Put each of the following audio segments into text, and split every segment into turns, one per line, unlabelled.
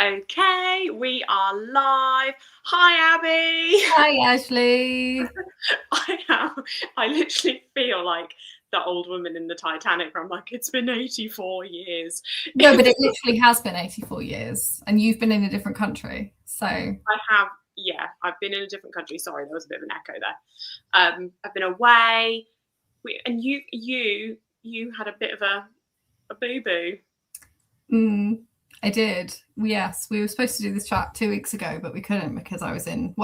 Okay, we are live. Hi, Abby.
Hi, Ashley.
I literally feel like the old woman in the Titanic. I'm like, it's been 84 years.
No, but it literally has been 84 years, and you've been in a different country. So
I have, yeah, I've been in a different country. Sorry, there was a bit of an echo there. I've been away, and you had a bit of a boo-boo.
I did. Yes, we were supposed to do this chat 2 weeks ago, but we couldn't because I wasn't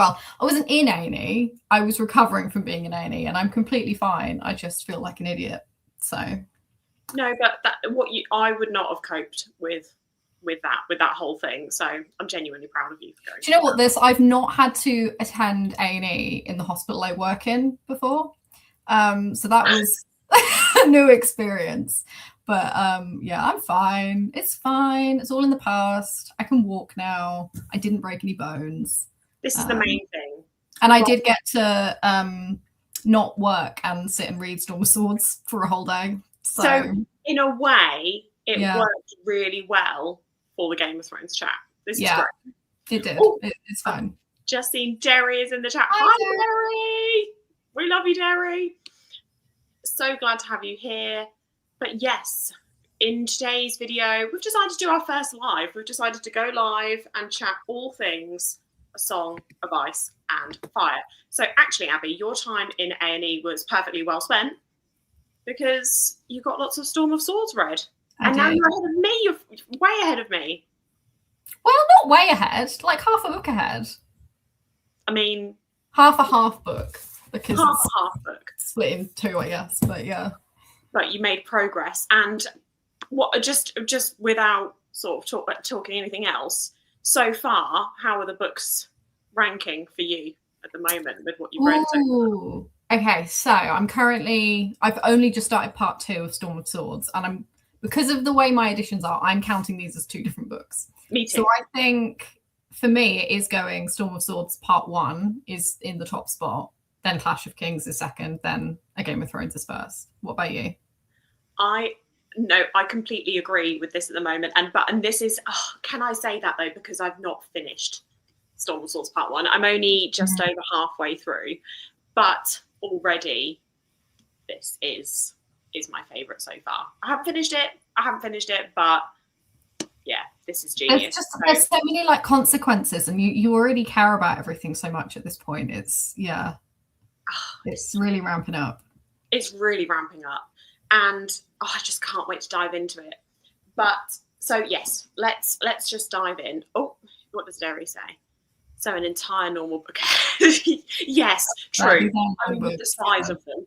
in A&E. I was recovering from being in A&E, and I'm completely fine. I just feel like an idiot. So
no, but I would not have coped with that whole thing. So I'm genuinely proud of you for going.
Do you know what? I've not had to attend A&E in the hospital I work in before, so that was a new experience. But yeah, I'm fine. It's fine. It's all in the past. I can walk now. I didn't break any bones.
This is the main thing.
And I did get to not work and sit and read Storm of Swords for a whole day.
So in a way, it worked really well for the Game of Thrones chat. This is great.
It did. It's fine.
Just seen Jerry is in the chat. Hi, Jerry. We love you, Jerry. So glad to have you here. But yes, in today's video, we've decided to do our first live. We've decided to go live and chat all things A Song of Ice and Fire. So actually, Abby, your time in A&E was perfectly well spent because you got lots of Storm of Swords read. Now you're ahead of me. You're way ahead of me.
Well, not way ahead, like half a book ahead.
I mean,
half book. Because
half book.
Split in two, I guess, but yeah.
But you made progress, and what just without sort of talking anything else, so far, how are the books ranking for you at the moment with what you've read so far?
Okay, so I've only just started part 2 of Storm of Swords, and because of the way my editions are, I'm counting these as 2 different books.
Me too.
So I think for me it is going Storm of Swords part 1 is in the top spot, then Clash of Kings is second, then A Game of Thrones is first. What about you?
I completely agree with this at the moment. And this is, can I say that though? Because I've not finished Storm of Swords Part 1. I'm only just over halfway through, but already this is my favorite so far. I haven't finished it, but yeah, this is genius.
There's so many like consequences, and you already care about everything so much at this point. It's really ramping up.
It's really ramping up. And I just can't wait to dive into it. But so yes, let's just dive in. Oh, what does Daenerys say? So an entire normal book. Yes, true. The size of them.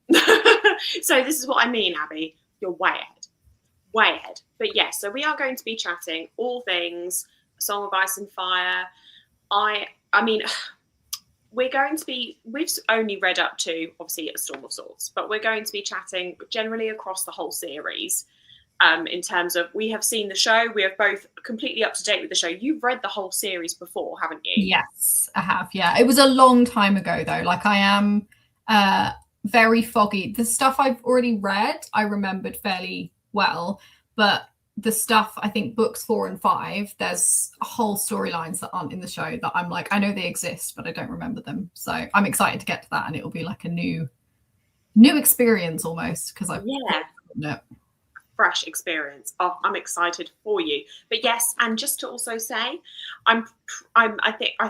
So this is what I mean, Abby. You're way ahead. But yes, so we are going to be chatting all things A Song of Ice and Fire. I mean, we've only read up to, obviously, A Storm of Swords, but we're going to be chatting generally across the whole series in terms of, we have seen the show. We are both completely up to date with the show. You've read the whole series before, haven't you?
Yes, I have, yeah. It was a long time ago, though. Like, I am very foggy. The stuff I've already read, I remembered fairly well, but the stuff, I think books 4 and 5, there's whole storylines that aren't in the show that I'm like, I know they exist, but I don't remember them. So I'm excited to get to that, and it'll be like a new experience almost, because I've
fresh experience. Oh, I'm excited for you. But yes, and just to also say, I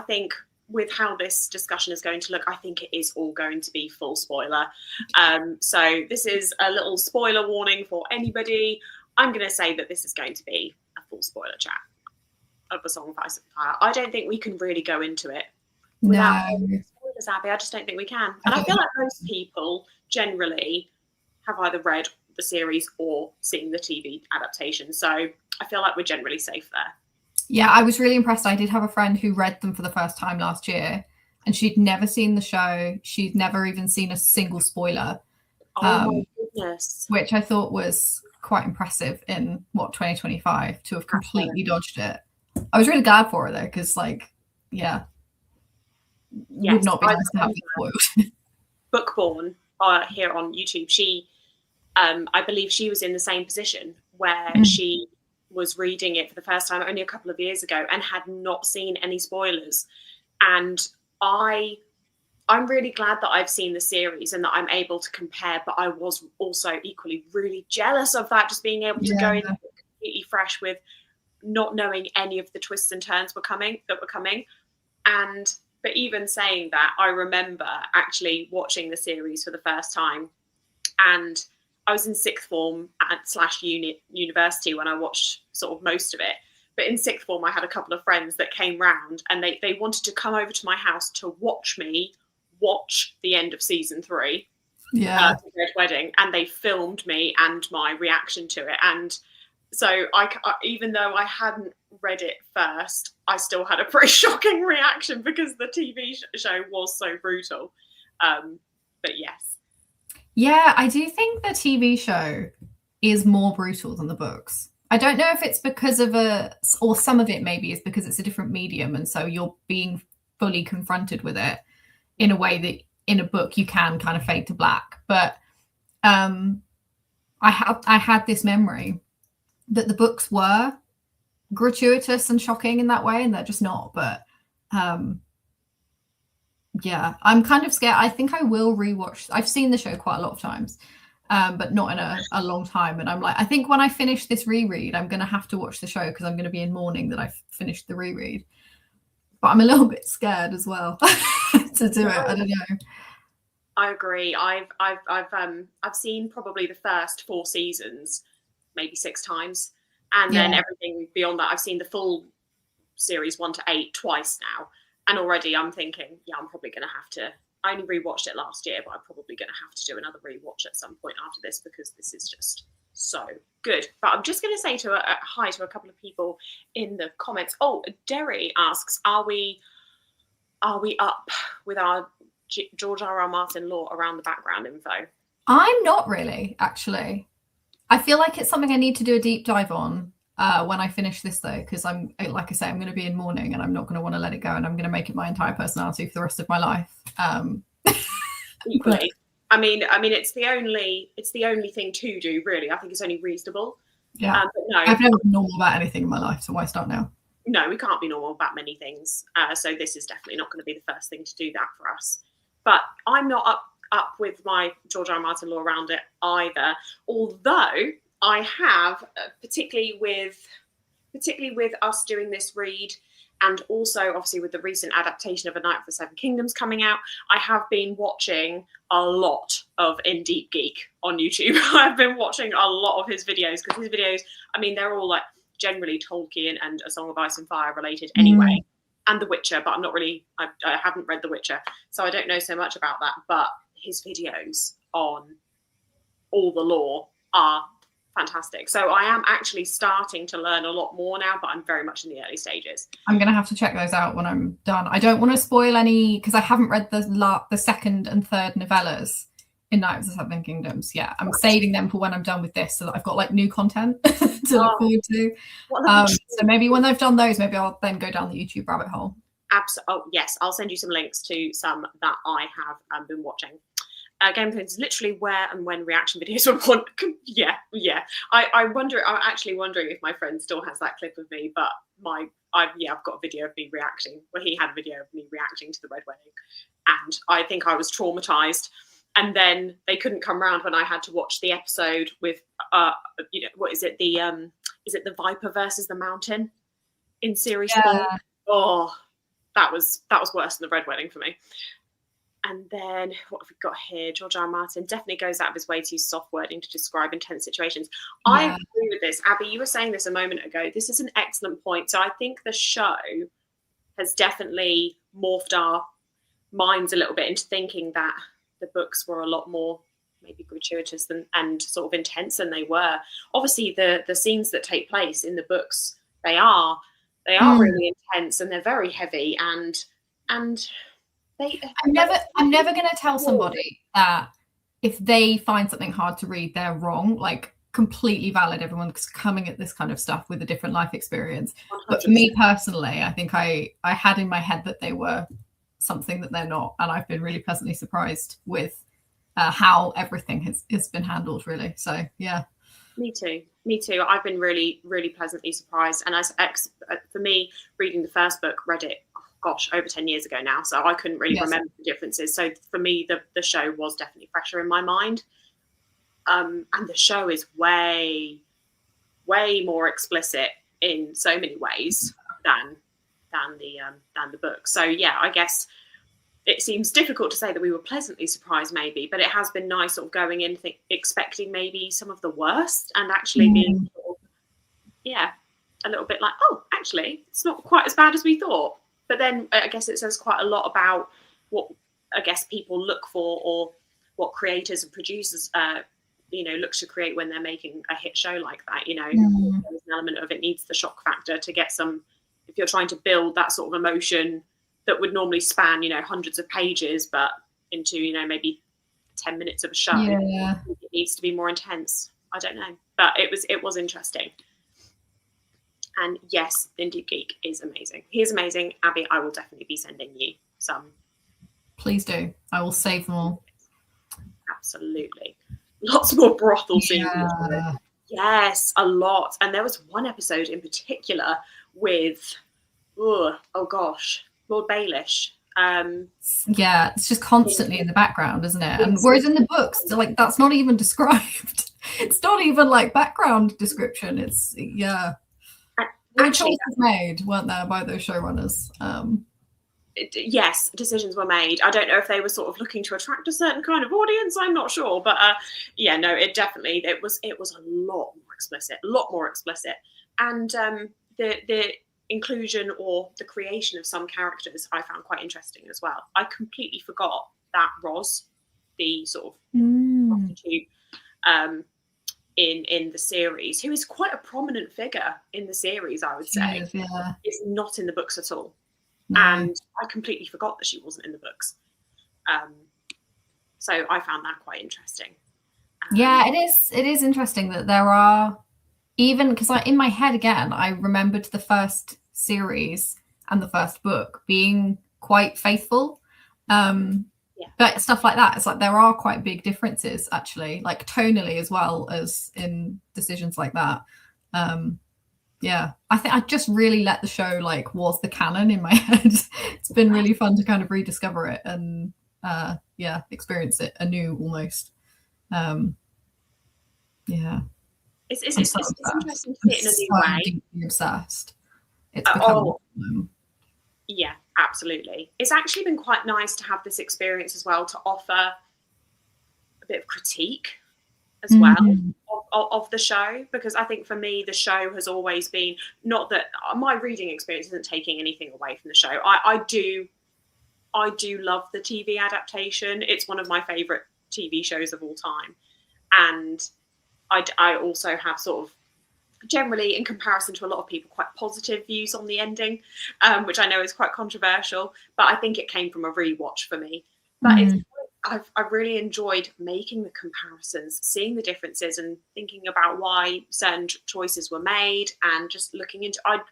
think with how this discussion is going to look, I think it is all going to be full spoiler. So this is a little spoiler warning for anybody. I'm going to say that this is going to be a full spoiler chat of A Song of Ice and Fire. I don't think we can really go into it without spoilers, Abby. I just don't think we can. And I feel like most people generally have either read the series or seen the TV adaptation. So I feel like we're generally safe there.
Yeah, I was really impressed. I did have a friend who read them for the first time last year, and she'd never seen the show. She'd never even seen a single spoiler.
Oh my goodness.
Which I thought was quite impressive in 2025 to have completely dodged it. I was really glad for her though, because would not be nice to have it spoiled.
Bookborn here on YouTube, she I believe she was in the same position where she was reading it for the first time only a couple of years ago and had not seen any spoilers. And I'm really glad that I've seen the series and that I'm able to compare, but I was also equally really jealous of that, just being able to go in completely fresh with not knowing any of the twists and turns were coming. But even saying that, I remember actually watching the series for the first time, and I was in sixth form / university when I watched sort of most of it. But in sixth form, I had a couple of friends that came round, and they wanted to come over to my house to watch me watch the end of season 3, The Red Wedding, and they filmed me and my reaction to it. And so even though I hadn't read it first, I still had a pretty shocking reaction because the TV show was so brutal. But yes.
Yeah, I do think the TV show is more brutal than the books. I don't know if it's because of or some of it maybe is because it's a different medium, and so you're being fully confronted with it in a way that in a book you can kind of fade to black. But I had this memory that the books were gratuitous and shocking in that way, and they're just not. But yeah, I'm kind of scared. I think I will rewatch. I've seen the show quite a lot of times, but not in a long time. And I'm like, I think when I finish this reread, I'm going to have to watch the show because I'm going to be in mourning that I've finished the reread. But I'm a little bit scared as well to do it. I don't know.
I agree. I've seen probably the first 4 seasons maybe 6 times, and then everything beyond that. I've seen the full series 1 to 8 twice now, and already I'm thinking, I'm probably going to have to. I only rewatched it last year, but I'm probably going to have to do another rewatch at some point after this because this is just so good. But I'm just going to say hi to a couple of people in the comments. Oh, Derry asks, are we up with our George R.R. Martin lore around the background info?
I'm not really, actually. I feel like it's something I need to do a deep dive on when I finish this, though, because I'm, like I say, I'm going to be in mourning and I'm not going to want to let it go, and I'm going to make it my entire personality for the rest of my life.
Equally. I mean, it's the only thing to do, really. I think it's only reasonable.
Yeah. But no, I've never been normal about anything in my life, so why start now?
No, we can't be normal about many things. So this is definitely not going to be the first thing to do that for us. But I'm not up with my George R. R. Martin lore around it either. Although I have, particularly with us doing this read, and also obviously with the recent adaptation of A Night of the Seven Kingdoms coming out, I have been watching a lot of In Deep Geek on YouTube. I've been watching a lot of his videos because his videos, I mean, they're all like generally Tolkien and A Song of Ice and Fire related anyway, and The Witcher, but I haven't read The Witcher, so I don't know so much about that. But his videos on all the lore are fantastic. So I am actually starting to learn a lot more now, but I'm very much in the early stages.
I'm going to have to check those out when I'm done. I don't want to spoil any because I haven't read the second and third novellas in Night of the Seven Kingdoms. Yeah, I'm saving them for when I'm done with this so that I've got like new content to look forward to. So maybe when I've done those, maybe I'll then go down the YouTube rabbit hole.
Absolutely. Oh, yes, I'll send you some links to some that I have been watching. Game of Thrones is literally where and when reaction videos were born. Yeah. I'm actually wondering if my friend still has that clip of me, but I've got a video of me reacting. Well, he had a video of me reacting to The Red Wedding, and I think I was traumatized. And then they couldn't come round when I had to watch the episode with, what is it? Is it the Viper versus the Mountain in series 4? Oh, that was worse than The Red Wedding for me. And then what have we got here? George R. R. Martin definitely goes out of his way to use soft wording to describe intense situations. Yeah. I agree with this. Abby, you were saying this a moment ago. This is an excellent point. So I think the show has definitely morphed our minds a little bit into thinking that the books were a lot more maybe gratuitous and sort of intense than they were. Obviously, the scenes that take place in the books, they are really intense and they're very heavy and
I'm never going to tell somebody that if they find something hard to read, they're wrong. Like, completely valid. Everyone's coming at this kind of stuff with a different life experience. 100%. But for me personally, I think I had in my head that they were something that they're not. And I've been really pleasantly surprised with how everything has been handled, really. So, yeah.
Me too. Me too. I've been really, really pleasantly surprised. And for me, reading the first book, read it, oh gosh, over 10 years ago now. So I couldn't really remember the differences. So for me, the show was definitely fresher in my mind. And the show is way, way more explicit in so many ways than the book. So yeah, I guess it seems difficult to say that we were pleasantly surprised, maybe, but it has been nice sort of going in expecting maybe some of the worst and actually being sort of, a little bit like, oh, actually, it's not quite as bad as we thought. But then I guess it says quite a lot about what I guess people look for, or what creators and producers look to create when they're making a hit show like that. There's an element of it needs the shock factor to get some, if you're trying to build that sort of emotion that would normally span, hundreds of pages, but into, maybe 10 minutes of a show.
Yeah.
It needs to be more intense. I don't know, but it was interesting. And yes, Indie Geek is amazing. He is amazing. Abby, I will definitely be sending you some.
Please do. I will save them all.
Absolutely. Lots more brothel scenes.
Yeah.
Yes, a lot. And there was one episode in particular with, oh gosh, Lord Baelish.
Yeah, it's just constantly in the background, isn't it? And whereas in the books, like, that's not even described. It's not even like background description. It's choices made, weren't there, by those showrunners?
Yes, decisions were made. I don't know if they were sort of looking to attract a certain kind of audience. I'm not sure, but it was a lot more explicit, and the inclusion or the creation of some characters I found quite interesting as well. I completely forgot that Roz, the sort of prostitute in the series, who is quite a prominent figure in the series, I would say, is not in the books at all. No. And I completely forgot that she wasn't in the books. So I found that quite interesting.
It is interesting that there are, even because in my head again, I remembered the first series and the first book being quite faithful. But stuff like that, it's like there are quite big differences actually, like tonally as well as in decisions like that. I think I just really let the show was the canon in my head. It's been really fun to kind of rediscover it and experience it anew almost.
It's interesting to see it in a new way.
Deeply obsessed. It's become
yeah, absolutely. It's actually been quite nice to have this experience as well, to offer a bit of critique as well of the show, because I think for me the show has always been, not that my reading experience isn't taking anything away from the show. I do love the TV adaptation. It's one of my favorite TV shows of all time, and I also have sort of, generally, in comparison to a lot of people, quite positive views on the ending, which I know is quite controversial, but I think it came from a rewatch for me. But I've really enjoyed making the comparisons, seeing the differences, and thinking about why certain choices were made, and just looking into. I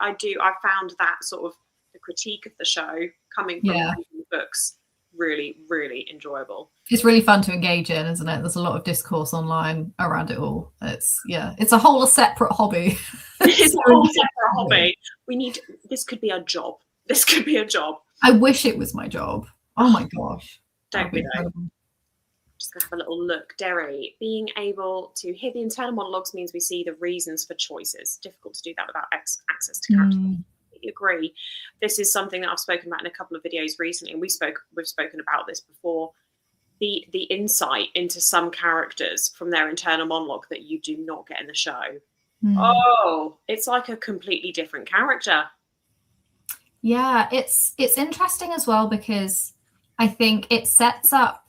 found that sort of the critique of the show coming from the books really, really enjoyable.
It's really fun to engage in, isn't it? There's a lot of discourse online around it all. It's a whole separate hobby.
It's a whole separate hobby. This could be a job. This could be a job.
I wish it was my job. Oh my gosh.
Don't be though. Just gonna have a little look. Derry, being able to hear the internal monologues means we see the reasons for choices. Difficult to do that without access to characters. Agree. This is something that I've spoken about in a couple of videos recently, and we've spoken about this before. The insight into some characters from their internal monologue that you do not get in the show. Oh, it's like a completely different character.
Yeah, it's interesting as well, because I think it sets up.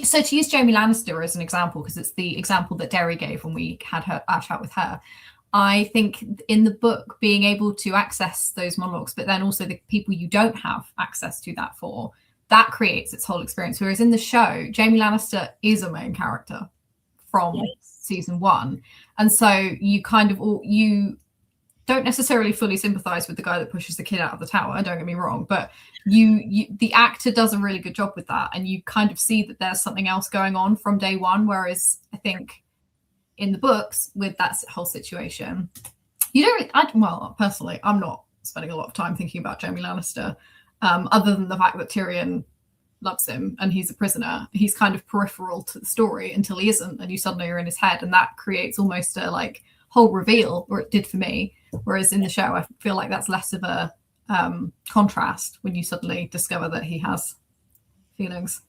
So to use Jaime Lannister as an example, because it's the example that Derry gave when we had our chat with her. I think in the book, being able to access those monologues, but then also the people you don't have access to that for, that creates its whole experience. Whereas in the show, Jaime Lannister is a main character from season 1. And so you kind of you don't necessarily fully sympathize with the guy that pushes the kid out of the tower, don't get me wrong, but the actor does a really good job with that, and you kind of see that there's something else going on from day one. Whereas I think in the books with that whole situation, you don't. Well, personally, I'm not spending a lot of time thinking about Jaime Lannister, other than the fact that Tyrion loves him and he's a prisoner. He's kind of peripheral to the story until he isn't, and you suddenly are in his head, and that creates almost a like whole reveal, or it did for me. Whereas in the show, I feel like that's less of a contrast when you suddenly discover that he has feelings.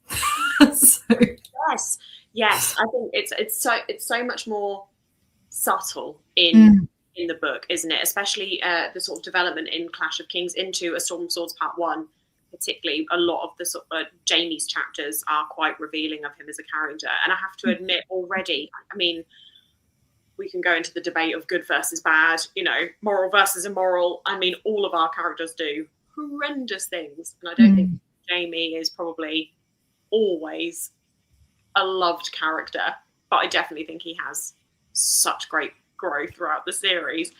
Yes, I think it's so much more subtle in the book, isn't it? Especially the sort of development in Clash of Kings into A Storm of Swords Part 1, particularly. A lot of the sort of Jaime's chapters are quite revealing of him as a character, and I have to admit already, I mean, we can go into the debate of good versus bad, you know, moral versus immoral. I mean, all of our characters do horrendous things, and I don't think Jaime is probably always a loved character, but I definitely think he has such great growth throughout the series.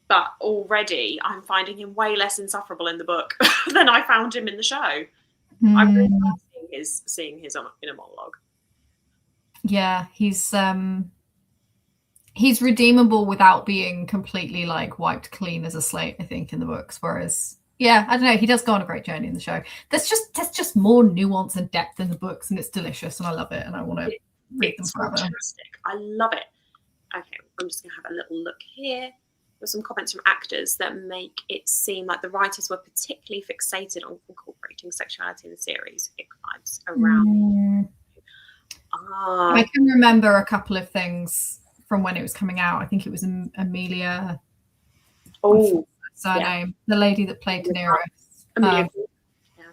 But already I'm finding him way less insufferable in the book than I found him in the show. I really love seeing his inner monologue.
Yeah, he's redeemable without being completely like wiped clean as a slate, I think, in the books. Whereas, yeah, I don't know, he does go on a great journey in the show. There's just more nuance and depth in the books, and it's delicious, and I love it, and I want to read them forever.
Fantastic. I love it. Okay, I'm just going to have a little look here. There's some comments from actors that make it seem like the writers were particularly fixated on incorporating sexuality in the series. Ick vibes around.
I can remember a couple of things from when it was coming out. I think it was Amelia. Surname, the lady that played Daenerys. I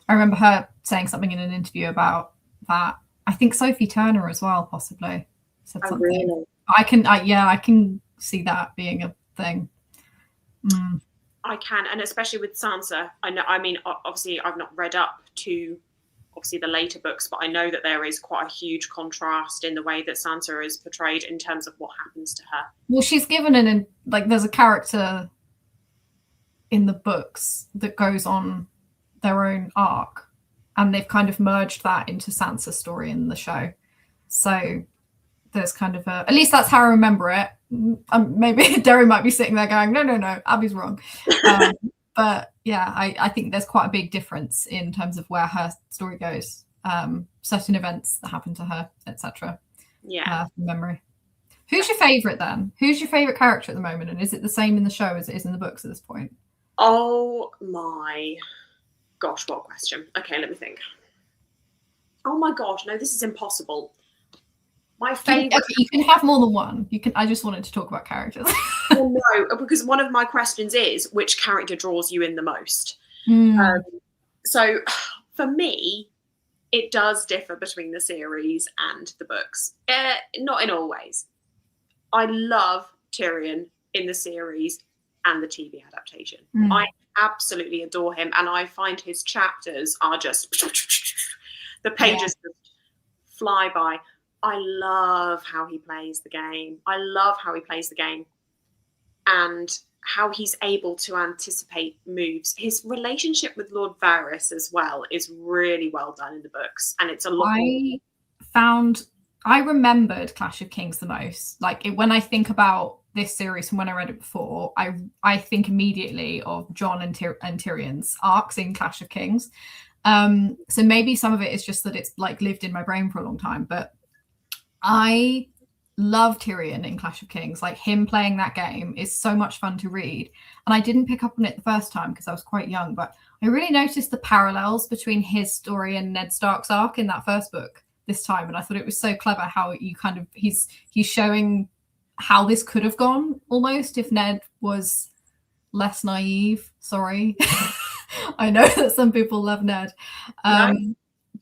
remember her saying something in an interview about that. I think Sophie Turner as well, possibly said something. Really? I can see that being a thing.
I can, and especially with Sansa. I mean, obviously, I've not read up to obviously the later books, but I know that there is quite a huge contrast in the way that Sansa is portrayed in terms of what happens to her.
Well, she's given there's a character in the books that goes on their own arc, and they've kind of merged that into Sansa's story in the show. So there's kind of at least that's how I remember it. Maybe Derry might be sitting there going, no, Abby's wrong. But yeah, I think there's quite a big difference in terms of where her story goes, certain events that happen to her, etc.
Yeah.
From memory. Who's your favourite then? Who's your favourite character at the moment? And is it the same in the show as it is in the books at this point?
Oh my gosh, what a question. Okay, let me think. Oh my gosh, no, this is impossible. My favourite.
Okay, you can have more than one. I just wanted to talk about characters.
Well, no, because one of my questions is which character draws you in the most. So for me, it does differ between the series and the books. Not in all ways. I love Tyrion in the series and the TV adaptation. I absolutely adore him, and I find his chapters are just the pages just fly by. I love how he plays the game. And how he's able to anticipate moves. His relationship with Lord Varys as well is really well done in the books, and it's a lot.
I remembered Clash of Kings the most. Like when I think about this series from when I read it before, I think immediately of Jon and Tyrion's arcs in Clash of Kings. So maybe some of it is just that it's like lived in my brain for a long time, but I love Tyrion in Clash of Kings. Like him playing that game is so much fun to read. And I didn't pick up on it the first time because I was quite young, but I really noticed the parallels between his story and Ned Stark's arc in that first book this time. And I thought it was so clever how you kind of, he's showing how this could have gone almost if Ned was less naive. Sorry. I know that some people love Ned. But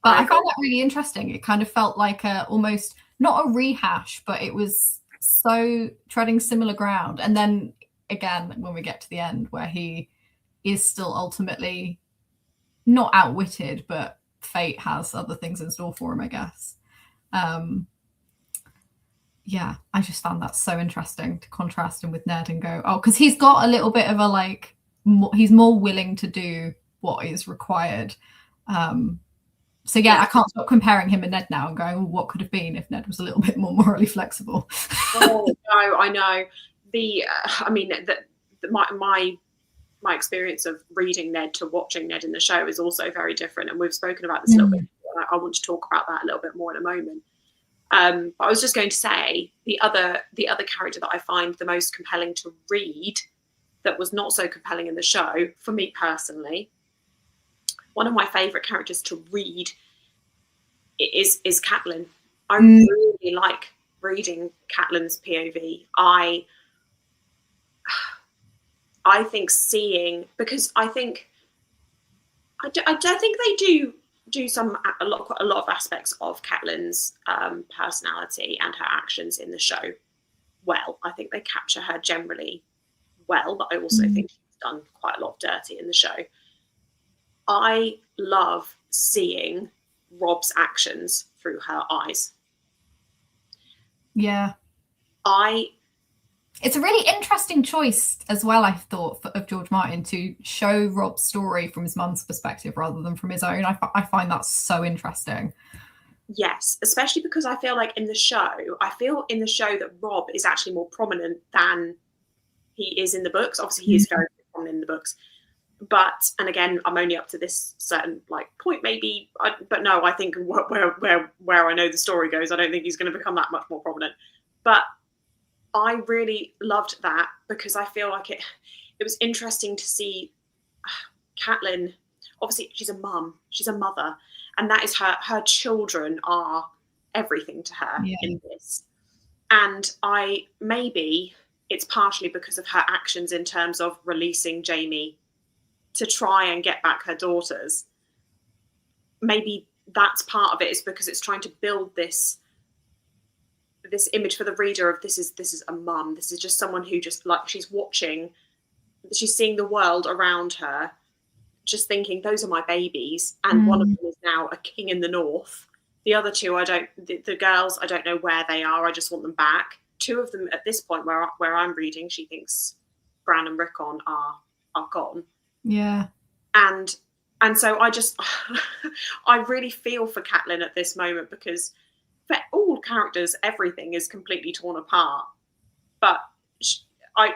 I found that really interesting. It kind of felt like almost not a rehash, but it was so treading similar ground. And then again, when we get to the end where he is still ultimately not outwitted, but fate has other things in store for him, I guess. Yeah, I just found that so interesting to contrast him with Ned and go, oh, because he's got a little bit of a he's more willing to do what is required So yeah, I can't stop comparing him and Ned now and going, well, what could have been if Ned was a little bit more morally flexible?
Oh no, I know. I mean, my experience of reading Ned to watching Ned in the show is also very different, and we've spoken about this a little bit. I want to talk about that a little bit more in a moment. But I was just going to say the other character that I find the most compelling to read, that was not so compelling in the show for me personally. One of my favourite characters to read is Catelyn. I really like reading Catelyn's POV. I think seeing, because I think they do a lot of aspects of Catelyn's personality and her actions in the show well. I think they capture her generally well, but I also think she's done quite a lot of dirty in the show. I love seeing Robb's actions through her eyes.
Yeah.
It's
a really interesting choice as well, I thought, of George Martin to show Robb's story from his mum's perspective rather than from his own. I find that so interesting.
Yes, especially because I feel in the show that Robb is actually more prominent than he is in the books. Obviously, he is very prominent in the books. But, and again, I'm only up to this certain point maybe, but no, I think where I know the story goes, I don't think he's going to become that much more prominent. But I really loved that because I feel like it was interesting to see Catelyn. Obviously, she's a mum, she's a mother, and that is her children are everything to her in this. And maybe it's partially because of her actions in terms of releasing Jaime to try and get back her daughters. Maybe that's part of it, is because it's trying to build this image for the reader of this is a mum. This is just someone who just she's watching, she's seeing the world around her, just thinking those are my babies, and one of them is now a king in the north. The other two, the girls, I don't know where they are. I just want them back. Two of them at this point where I'm reading, she thinks Bran and Rickon are gone.
Yeah.
And so I really feel for Catelyn at this moment, because for all characters, everything is completely torn apart. But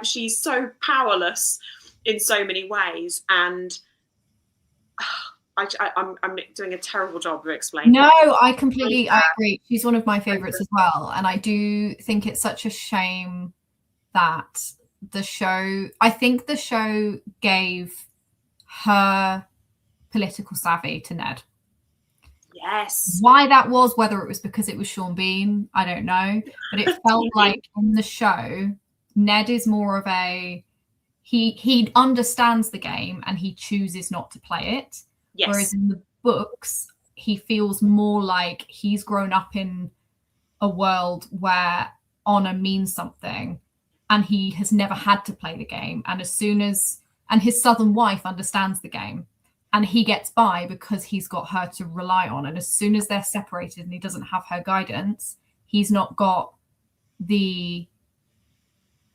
she's so powerless in so many ways. And I'm doing a terrible job of explaining.
No, I agree. She's one of my favorites as well. And I do think it's such a shame that I think the show gave her political savvy to Ned.
Yes.
Why that was, whether it was because it was Sean Bean, I don't know. But it felt like in the show, Ned is more of he understands the game and he chooses not to play it.
Yes.
Whereas in the books, he feels more like he's grown up in a world where honor means something and he has never had to play the game. And and his southern wife understands the game. And he gets by because he's got her to rely on. And as soon as they're separated and he doesn't have her guidance, he's not got the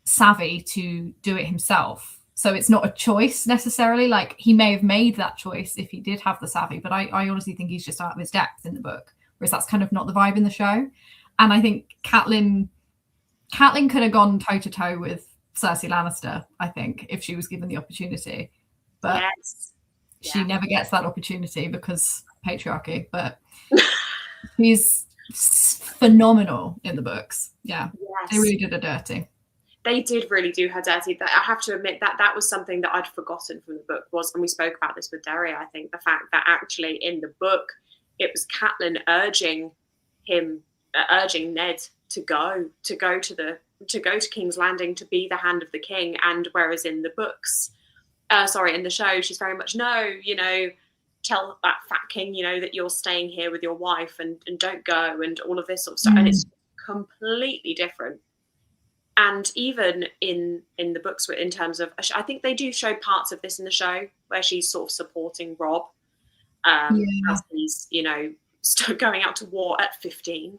savvy to do it himself. So it's not a choice necessarily. He may have made that choice if he did have the savvy, but I honestly think he's just out of his depth in the book, whereas that's kind of not the vibe in the show. And I think Catelyn could have gone toe-to-toe with Cersei Lannister, I think, if she was given the opportunity. But
yes.
She never gets that opportunity because patriarchy, but she's phenomenal in the books. Yeah, yes. They really did her dirty.
They did really do her dirty. I have to admit that was something that I'd forgotten from the book and we spoke about this with Derry, I think, the fact that actually in the book, it was Catelyn urging Ned to go to King's Landing, to be the hand of the king. And whereas in the books, in the show, she's very much, no, tell that fat king, that you're staying here with your wife and don't go, and all of this sort of stuff. And it's completely different. And even in the books, in terms of, I think they do show parts of this in the show where she's sort of supporting Robb as he's, going out to war at 15.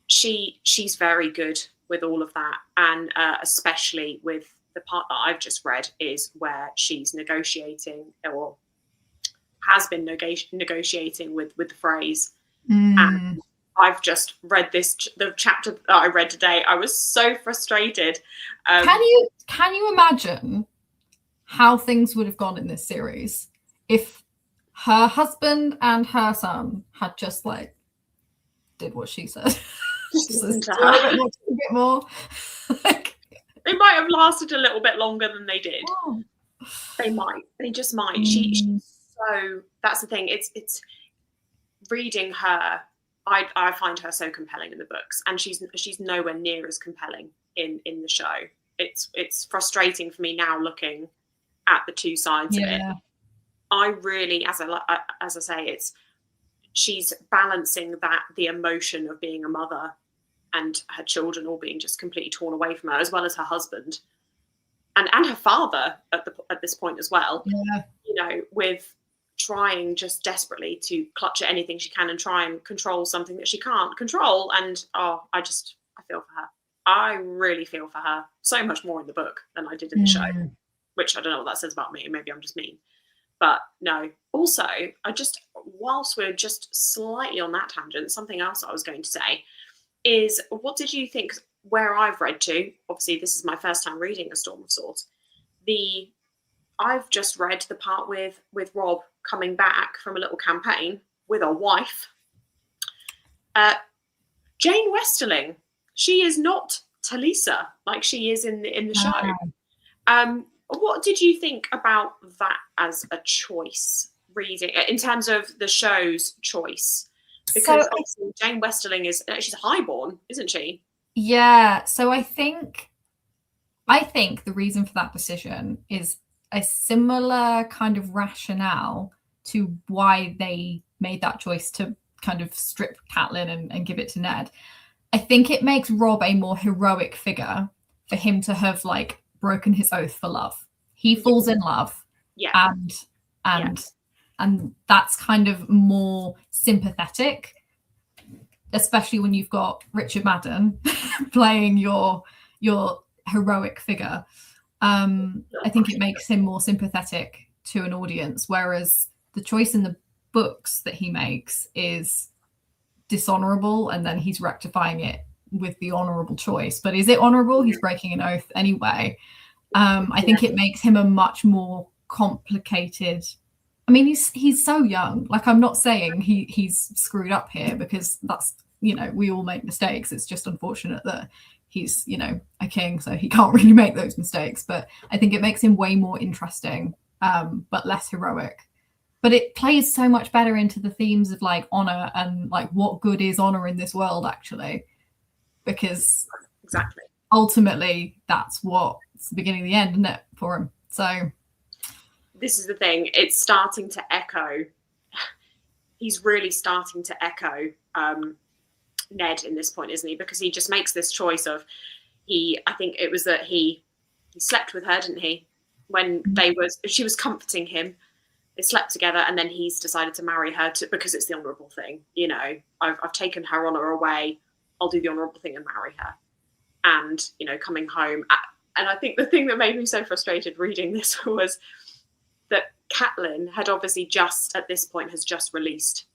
She's very good with all of that. And especially with the part that I've just read is where she's negotiating, or has been negotiating with the Freys. And I've just read the chapter that I read today. I was so frustrated.
Can you imagine how things would have gone in this series if her husband and her son had just like did what she said?
Just
a bit more.
They might have lasted a little bit longer than they did. Oh. They might. They just might. She's so. That's the thing. It's reading her. I find her so compelling in the books, and she's nowhere near as compelling in the show. It's frustrating for me now looking at the two sides of it. I really, as I say, she's balancing the emotion of being a mother and her children all being just completely torn away from her, as well as her husband and her father at this point as well. Yeah. You know, with trying just desperately to clutch at anything she can and try and control something that she can't control. And I feel for her. I really feel for her so much more in the book than I did in the show, which I don't know what that says about me. Maybe I'm just mean. But no, also, whilst we're just slightly on that tangent, something else I was going to say is, what did you think, where I've read to, obviously this is my first time reading A Storm of Swords, I've just read the part with Robb coming back from a little campaign with a wife. Jane Westerling, she is not Talisa like she is in the show. What did you think about that as a choice, reading in terms of the show's choice? Because obviously Jane Westerling she's highborn, isn't she?
Yeah. So I think the reason for that decision is a similar kind of rationale to why they made that choice to kind of strip Catelyn and give it to Ned. I think it makes Robb a more heroic figure for him to have like broken his oath for love. He falls in love, and that's kind of more sympathetic, especially when you've got Richard Madden playing your heroic figure. I think it makes him more sympathetic to an audience, whereas the choice in the books that he makes is dishonorable, and then he's rectifying it with the honorable choice. But is it honorable? He's breaking an oath anyway. I think it makes him a much more complicated. I mean, he's so young. Like, I'm not saying he's screwed up here, because that's, you know, we all make mistakes. It's just unfortunate that he's, you know, a king, so he can't really make those mistakes. But I think it makes him way more interesting, but less heroic. But it plays so much better into the themes of like honor and like what good is honor in this world, actually, because
exactly
ultimately that's what's the beginning of the end, isn't it, for him? So
this is the thing, it's starting to echo. He's really starting to echo Ned in this point, isn't he? Because he just makes this choice of I think it was that he slept with her, didn't he? When she was comforting him. They slept together, and then he's decided to marry her because it's the honourable thing. You know, I've taken her honour away. I'll do the honourable thing and marry her. And, you know, coming home. And I think the thing that made me so frustrated reading this was that Catelyn had obviously at this point, has just released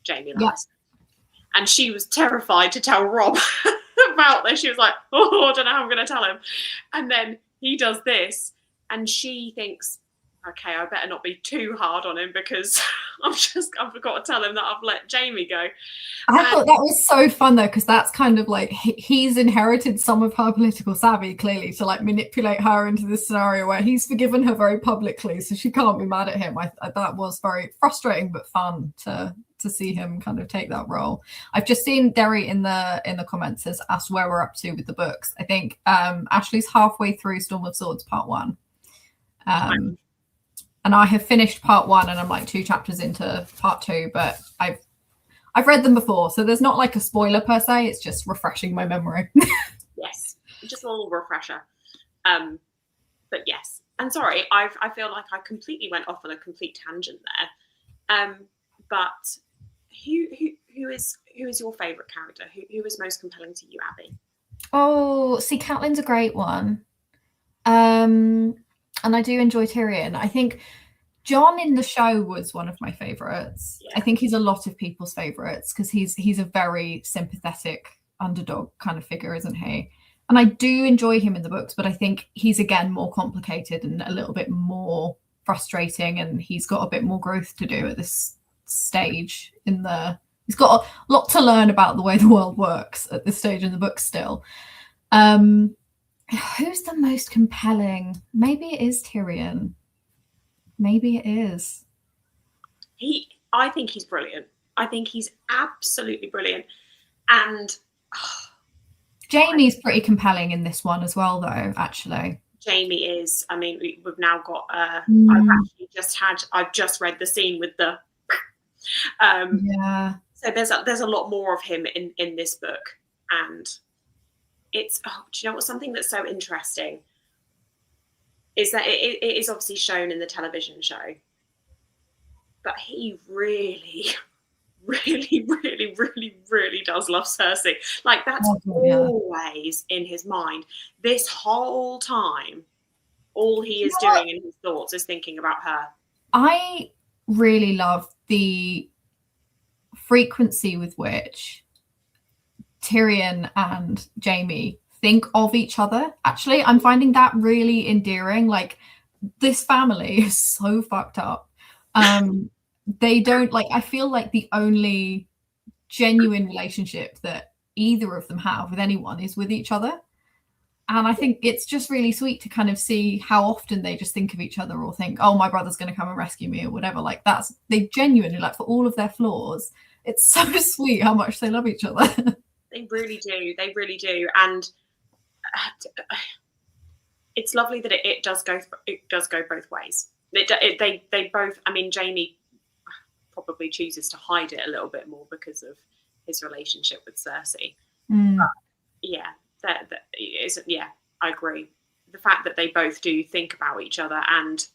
Jaime Lannister. And she was terrified to tell Robb about this. She was like, I don't know how I'm going to tell him. And then he does this, and she thinks, okay, I better not be too hard on him, because I've got to tell him that I've let Jaime go.
I thought that was so fun, though, because that's kind of like he's inherited some of her political savvy, clearly, to like manipulate her into this scenario where he's forgiven her very publicly, so she can't be mad at him. That was very frustrating but fun to see him kind of take that role. I've just seen Derry in the comments has asked where we're up to with the books. I think Ashley's halfway through Storm of Swords Part 1. And I have finished Part 1, and I'm like 2 chapters into Part 2, but I've read them before, so there's not like a spoiler per se. It's just refreshing my memory.
Yes, just a little refresher. But yes, and sorry, I feel like I completely went off on a complete tangent there. But who is your favourite character? Who is most compelling to you, Abby?
Oh, see, Catelyn's a great one. And I do enjoy Tyrion. I think John in the show was one of my favorites.
Yeah.
I think he's a lot of people's favorites because he's a very sympathetic underdog kind of figure, isn't he? And I do enjoy him in the books, but I think he's again more complicated and a little bit more frustrating, and he's got a bit more growth to do at this stage in the. He's got a lot to learn about the way the world works at this stage in the book still. Who's the most compelling? Maybe it is Tyrion. Maybe it is.
I think he's brilliant. I think he's absolutely brilliant. And
Jaime's pretty compelling in this one as well, though, actually.
Jaime is. I mean, we've now got I've just read the scene with the
yeah.
So there's a lot more of him in this book, and it's do you know what, something that's so interesting is that it is obviously shown in the television show, but he really does love Cersei. Like, that's always in his mind. This whole time, all he is doing in his thoughts is thinking about her.
I really love the frequency with which Tyrion and Jaime think of each other. Actually, I'm finding that really endearing. Like, this family is so fucked up. They don't, like, I feel like the only genuine relationship that either of them have with anyone is with each other. And I think it's just really sweet to kind of see how often they just think of each other or think, oh, my brother's going to come and rescue me or whatever. Like, they genuinely, like, for all of their flaws, it's so sweet how much they love each other.
They really do. And it's lovely that it does go both ways. They both, I mean, Jaime probably chooses to hide it a little bit more because of his relationship with Cersei. But yeah, I agree. The fact that they both do think about each other and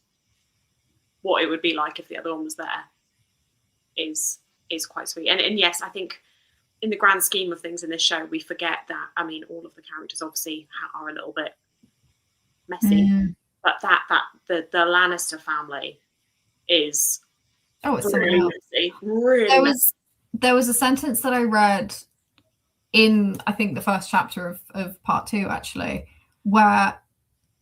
what it would be like if the other one was there is quite sweet. And yes, I think in the grand scheme of things in this show, we forget that, I mean, all of the characters obviously are a little bit messy, but the Lannister family is
it's
really messy. Really messy.
There was a sentence that I read in, I think, the first chapter of part 2, actually, where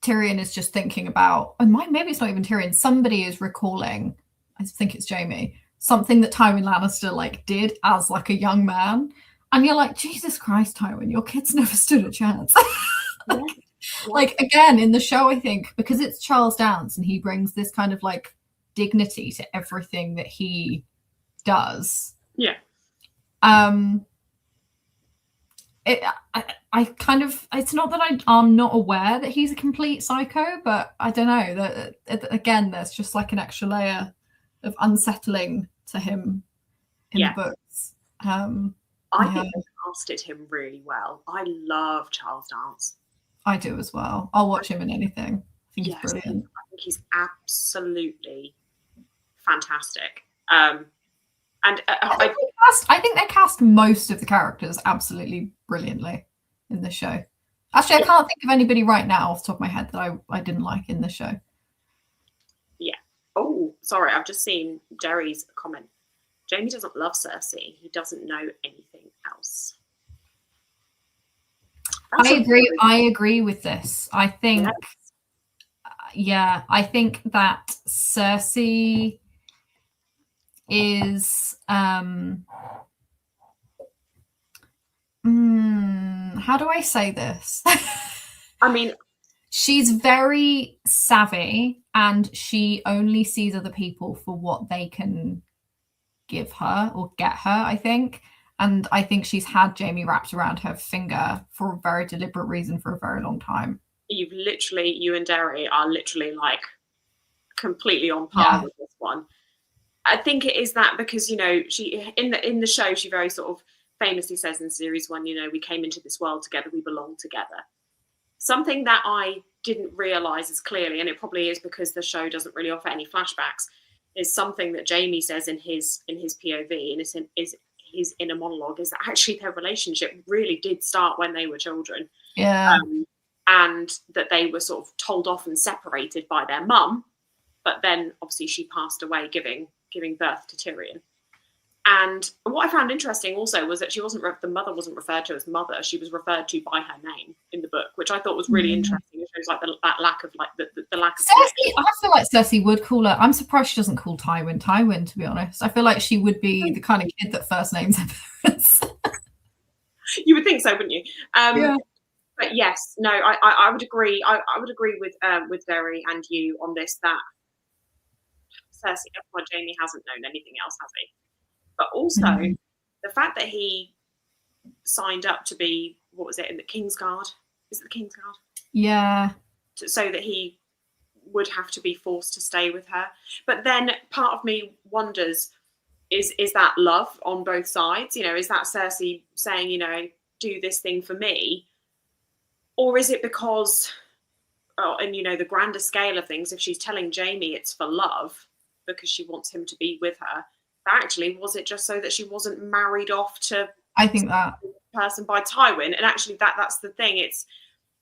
Tyrion is just thinking about, and maybe it's not even Tyrion, somebody is recalling, I think it's Jaime, something that Tywin Lannister like did as like a young man, and you're like, Jesus Christ, Tywin, your kids never stood a chance. Like, again, in the show, I think because it's Charles Dance and he brings this kind of like dignity to everything that he does.
Yeah.
I kind of, it's not that I'm not aware that he's a complete psycho, but I don't know, that again, there's just like an extra layer of unsettling to him in the books.
I think they casted him really well. I love Charles Dance.
I do as well. I'll watch him in anything. I think he's brilliant.
I think he's absolutely fantastic. And
I think they cast most of the characters absolutely brilliantly in the show. Actually, I can't think of anybody right now off the top of my head that I didn't like in the show.
Yeah. Oh, sorry, I've just seen Jerry's comment. Jaime doesn't love Cersei. He doesn't know anything else.
I agree with this. I think, I think that Cersei is how do I say this?
I mean,
she's very savvy and she only sees other people for what they can give her or get her, I think. And I think she's had Jaime wrapped around her finger for a very deliberate reason for a very long time.
You and Derry are literally like completely on par with this one. I think it is that because, you know, she in the show, she very sort of famously says in series 1, you know, we came into this world together, we belong together. Something that I didn't realize as clearly, and it probably is because the show doesn't really offer any flashbacks, is something that Jaime says in his POV and is his inner monologue, is that actually their relationship really did start when they were children.
Yeah.
And that they were sort of told off and separated by their mum, but then obviously she passed away giving birth to Tyrion. And what I found interesting also was that the mother wasn't referred to as mother. She was referred to by her name in the book, which I thought was really interesting. It shows like that lack of like the lack of
Cersei. I feel like Cersei would call her. I'm surprised she doesn't call Tywin, to be honest. I feel like she would be the kind of kid that first names her parents.
You would think so, wouldn't you?
Yeah.
But yes, no, I would agree. I would agree with Derry and you on this, that Cersei, well, Jaime hasn't known anything else, has he? But also the fact that he signed up to be, what was it, in the Kingsguard? Is it the Kingsguard?
Yeah.
So that he would have to be forced to stay with her. But then part of me wonders, is that love on both sides? You know, is that Cersei saying, you know, do this thing for me? Or is it because, and you know, the grander scale of things, if she's telling Jaime it's for love because she wants him to be with her, actually, was it just so that she wasn't married off to,
I think, that
person by Tywin? And actually that's the thing. It's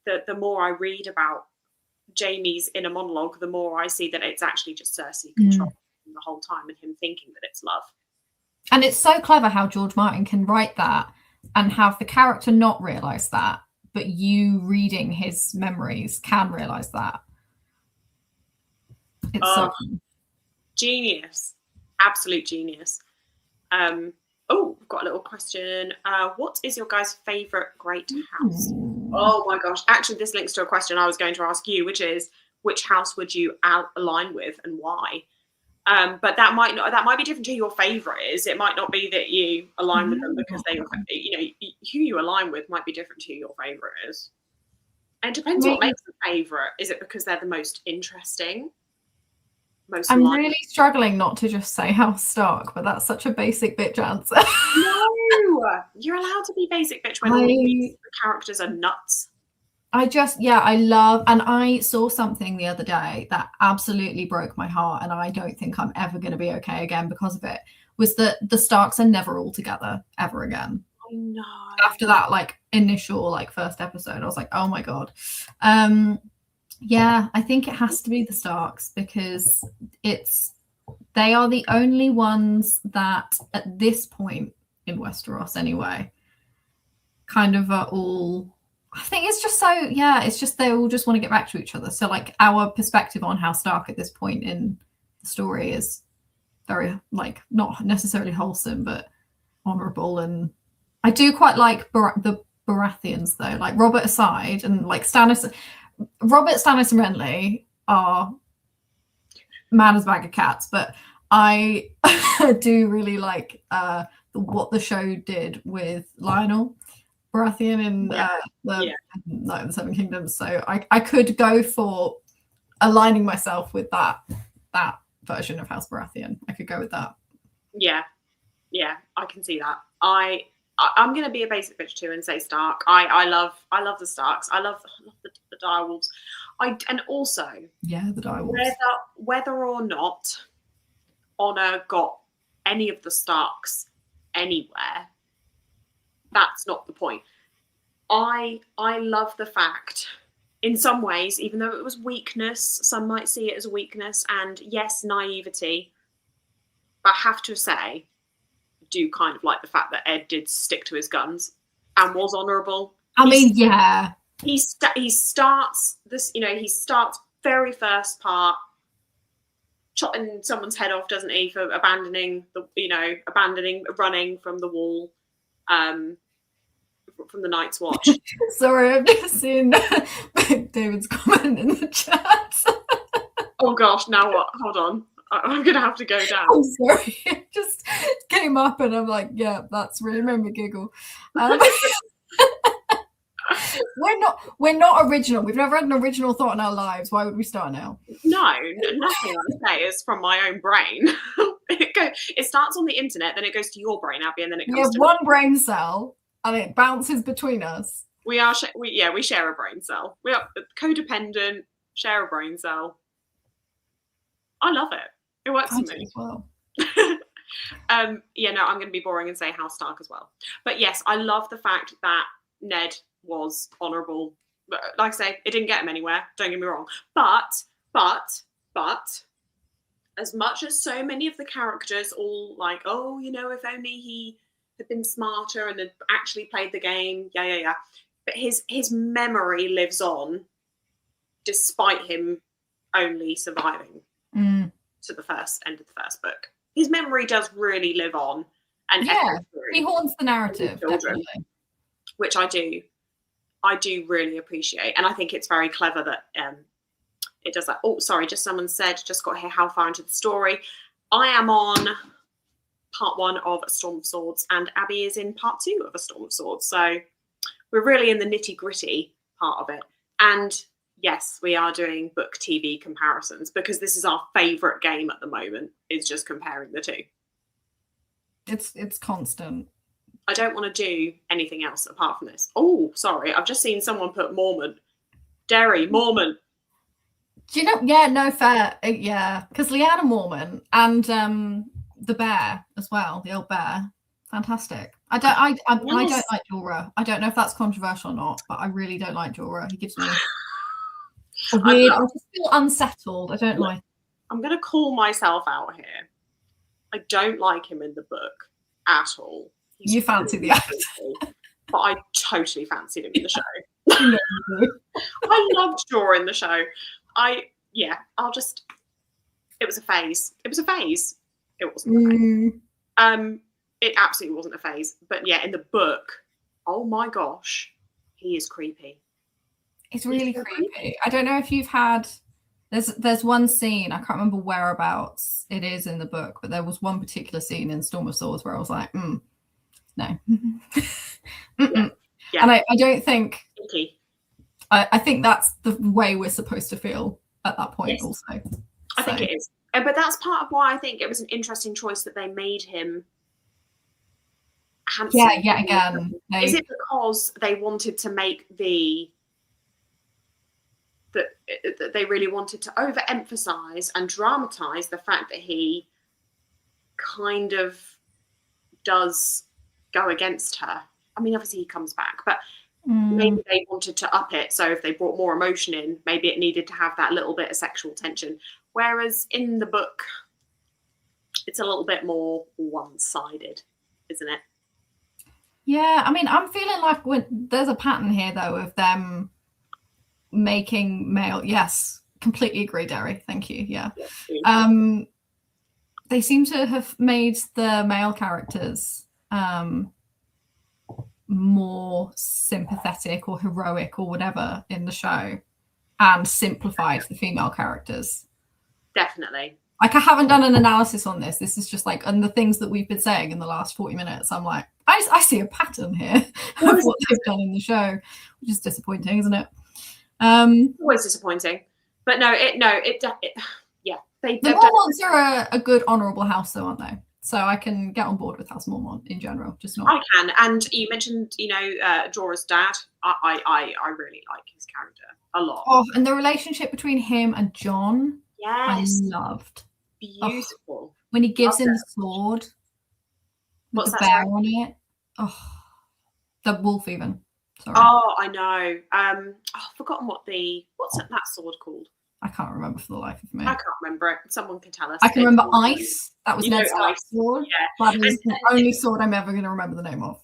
the more I read about Jaime's inner monologue, the more I see that it's actually just Cersei controlling him the whole time and him thinking that it's love.
And it's so clever how George Martin can write that and have the character not realise that, but you reading his memories can realise that. It's so cool.
Genius. Absolute genius. We've got a little question. What is your guys' favourite great house? Oh my gosh. Actually, this links to a question I was going to ask you, which is, which house would you align with and why? But that might be different to who your favourite is. It might not be that you align with them because they, you know, who you align with might be different to who your favourite is. And it depends what makes a favourite. Is it because they're the most interesting?
I'm really struggling not to just say House Stark, but that's such a basic bitch answer.
No, you're allowed to be basic bitch when all these characters are nuts.
I love, and I saw something the other day that absolutely broke my heart, and I don't think I'm ever going to be okay again because of it, was that the Starks are never all together ever again.
I know.
After that, like, initial, like, first episode, I was like, oh my God. Yeah, I think it has to be the Starks because they are the only ones that at this point in Westeros anyway kind of are all, I think it's just so, yeah, it's just they all just want to get back to each other. So like our perspective on House Stark at this point in the story is very, like, not necessarily wholesome but honorable. And I do quite like the Baratheons though, like Robert aside, and like Robert, Stannis and Renly are man as a bag of cats, but I do really like what the show did with Lionel Baratheon in the Night of the Seven Kingdoms. So I could go for aligning myself with that version of House Baratheon. I could go with that. Yeah,
I can see that. I'm going to be a basic bitch too and say Stark. I love the Starks. I love the direwolves. And also,
the direwolves.
Whether or not Honor got any of the Starks anywhere, that's not the point. I love the fact, in some ways, even though it was weakness, some might see it as a weakness, and yes, naivety. But I have to say, do kind of like the fact that Ed did stick to his guns and was honourable. He starts this, you know, he starts very first part chopping someone's head off, doesn't he, for abandoning running from the wall, from the Night's Watch.
Sorry, I've just seen David's comment in the chat.
Oh gosh, now what? Hold on. I'm going to have to go down.
I'm sorry. It just came up and I'm like, yeah, that's really made me giggle. We're not original. We've never had an original thought in our lives. Why would we start now?
No, nothing I say is from my own brain. It starts on the internet, then it goes to your brain, Abby, and then it comes to
one brain cell and it bounces between us.
We share a brain cell. We are codependent, share a brain cell. I love it. It works for me.
As well.
I'm going to be boring and say House Stark as well. But yes, I love the fact that Ned was honourable. Like I say, it didn't get him anywhere. Don't get me wrong. But as much as so many of the characters all like, oh, you know, if only he had been smarter and had actually played the game, yeah. But his memory lives on, despite him only surviving to the end of the first book. His memory does really live on, and
he haunts the narrative, children, definitely.
Which I do really appreciate, and I think it's very clever that it does that. Oh, sorry, just someone said, just got here, how far into the story? I am on part 1 of A Storm of Swords, and Abby is in part 2 of A Storm of Swords. So we're really in the nitty-gritty part of it. And yes, we are doing book TV comparisons, because this is our favourite game at the moment, is just comparing the two.
It's constant.
I don't want to do anything else apart from this. Oh, sorry, I've just seen someone put Mormon. Derry, Mormon.
Do you know? Yeah, no, fair. Yeah, because Lyanna Mormon and the bear as well, the old bear. Fantastic. I don't like Jorah. I don't know if that's controversial or not, but I really don't like Jorah. He gives me a weird. I just feel unsettled. I don't like.
I'm going to call myself out here. I don't like him in the book at all.
You fancy the actor,
but I totally fancied him in the show. I loved Jorah in the show. It was a phase. It was a phase. It wasn't a phase. It absolutely wasn't a phase. But yeah, in the book, oh my gosh, he is creepy.
It's really creepy. I don't know if you've had. There's one scene, I can't remember whereabouts it is in the book, but there was one particular scene in Storm of Swords where I was like, no. Yeah. And I don't think. I think that's the way we're supposed to feel at that point. Yes. Also,
I think it is, but that's part of why I think it was an interesting choice that they made him handsome.
Yeah, again.
Is it because they wanted to make that they really wanted to overemphasize and dramatize the fact that he kind of does go against her? I mean, obviously he comes back, but maybe they wanted to up it. So if they brought more emotion in, maybe it needed to have that little bit of sexual tension. Whereas in the book, it's a little bit more one-sided, isn't it?
Yeah, I mean, I'm feeling like there's a pattern here, though, of them making male. Yes, completely agree, Derry. Thank you. Yeah. They seem to have made the male characters more sympathetic or heroic or whatever in the show, and simplified the female characters.
Definitely.
Like, I haven't done an analysis on this. This is just like, and the things that we've been saying in the last 40 minutes, I'm like, I see a pattern here of what they've done in the show, which is disappointing, isn't it?
Always disappointing, but yeah. The
Mormonts are a good honourable house, though, aren't they? So I can get on board with House Mormont in general. Just not.
I can, and you mentioned, Jorah's dad. I really like his character a lot.
Oh, and the relationship between him and Jon,
yes,
I loved.
Beautiful.
Oh, when he gives him the sword with the bear on it. Oh, the wolf even. Sorry.
Oh, I know. I've forgotten what's that sword called?
I can't remember for the life of me.
I can't remember it. Someone can tell us.
I can remember Ice. That was Ned Stark's sword.
Yeah.
That is the only sword I'm ever going to remember the name of.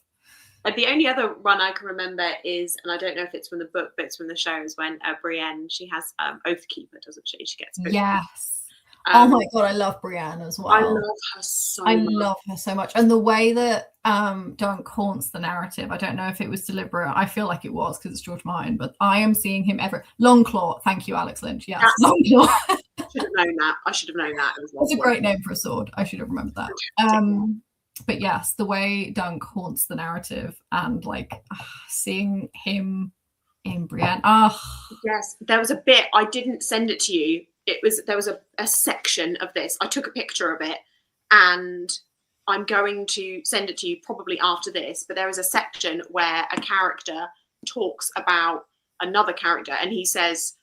The only other one I can remember is, and I don't know if it's from the book, but it's from the show, is when Brienne, she has Oathkeeper, doesn't she? She gets Oathkeeper.
Yes. Oh my god, I love Brienne as well.
I love her so much.
I love her so much. And the way that Dunk haunts the narrative, I don't know if it was deliberate. I feel like it was, because it's George Martin, but I am seeing him ever. Longclaw. Thank you, Alex Lynch. Yes, Longclaw.
I should have known that. I should have known that.
It's a great name for a sword. I should have remembered that. But yes, the way Dunk haunts the narrative, and like seeing him in Brienne.
Yes, there was a bit, I didn't send it to you. There was a section of this. I took a picture of it, and I'm going to send it to you probably after this, but there is a section where a character talks about another character, and he says,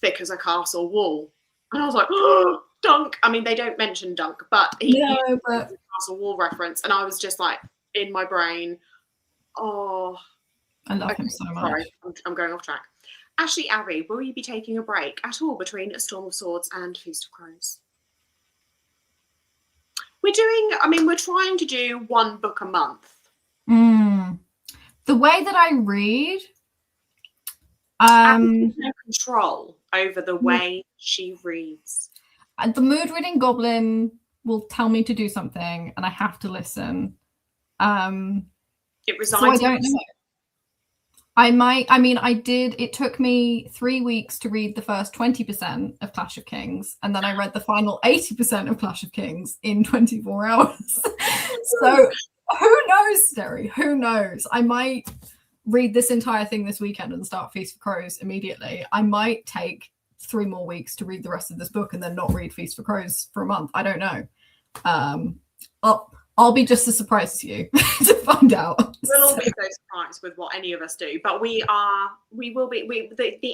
thick as a castle wall. And I was like, oh, Dunk. I mean, they don't mention Dunk, but he used a castle wall reference, and I was just like, in my brain, oh.
I love him so much.
Sorry, I'm going off track. Actually, Abby, will you be taking a break at all between A Storm of Swords and Feast of Crows? We're trying to do one book a month.
The way that I read,
no control over the way she reads.
The mood reading goblin will tell me to do something, and I have to listen.
It resides.
So I don't know. It took me 3 weeks to read the first 20% of Clash of Kings, and then I read the final 80% of Clash of Kings in 24 hours. So who knows, Derry? Who knows? I might read this entire thing this weekend and start Feast of Crows immediately. I might take 3 more weeks to read the rest of this book and then not read Feast for Crows for a month. I don't know. I'll be just as surprised as you to find out.
We'll all be so surprised with what any of us do, but the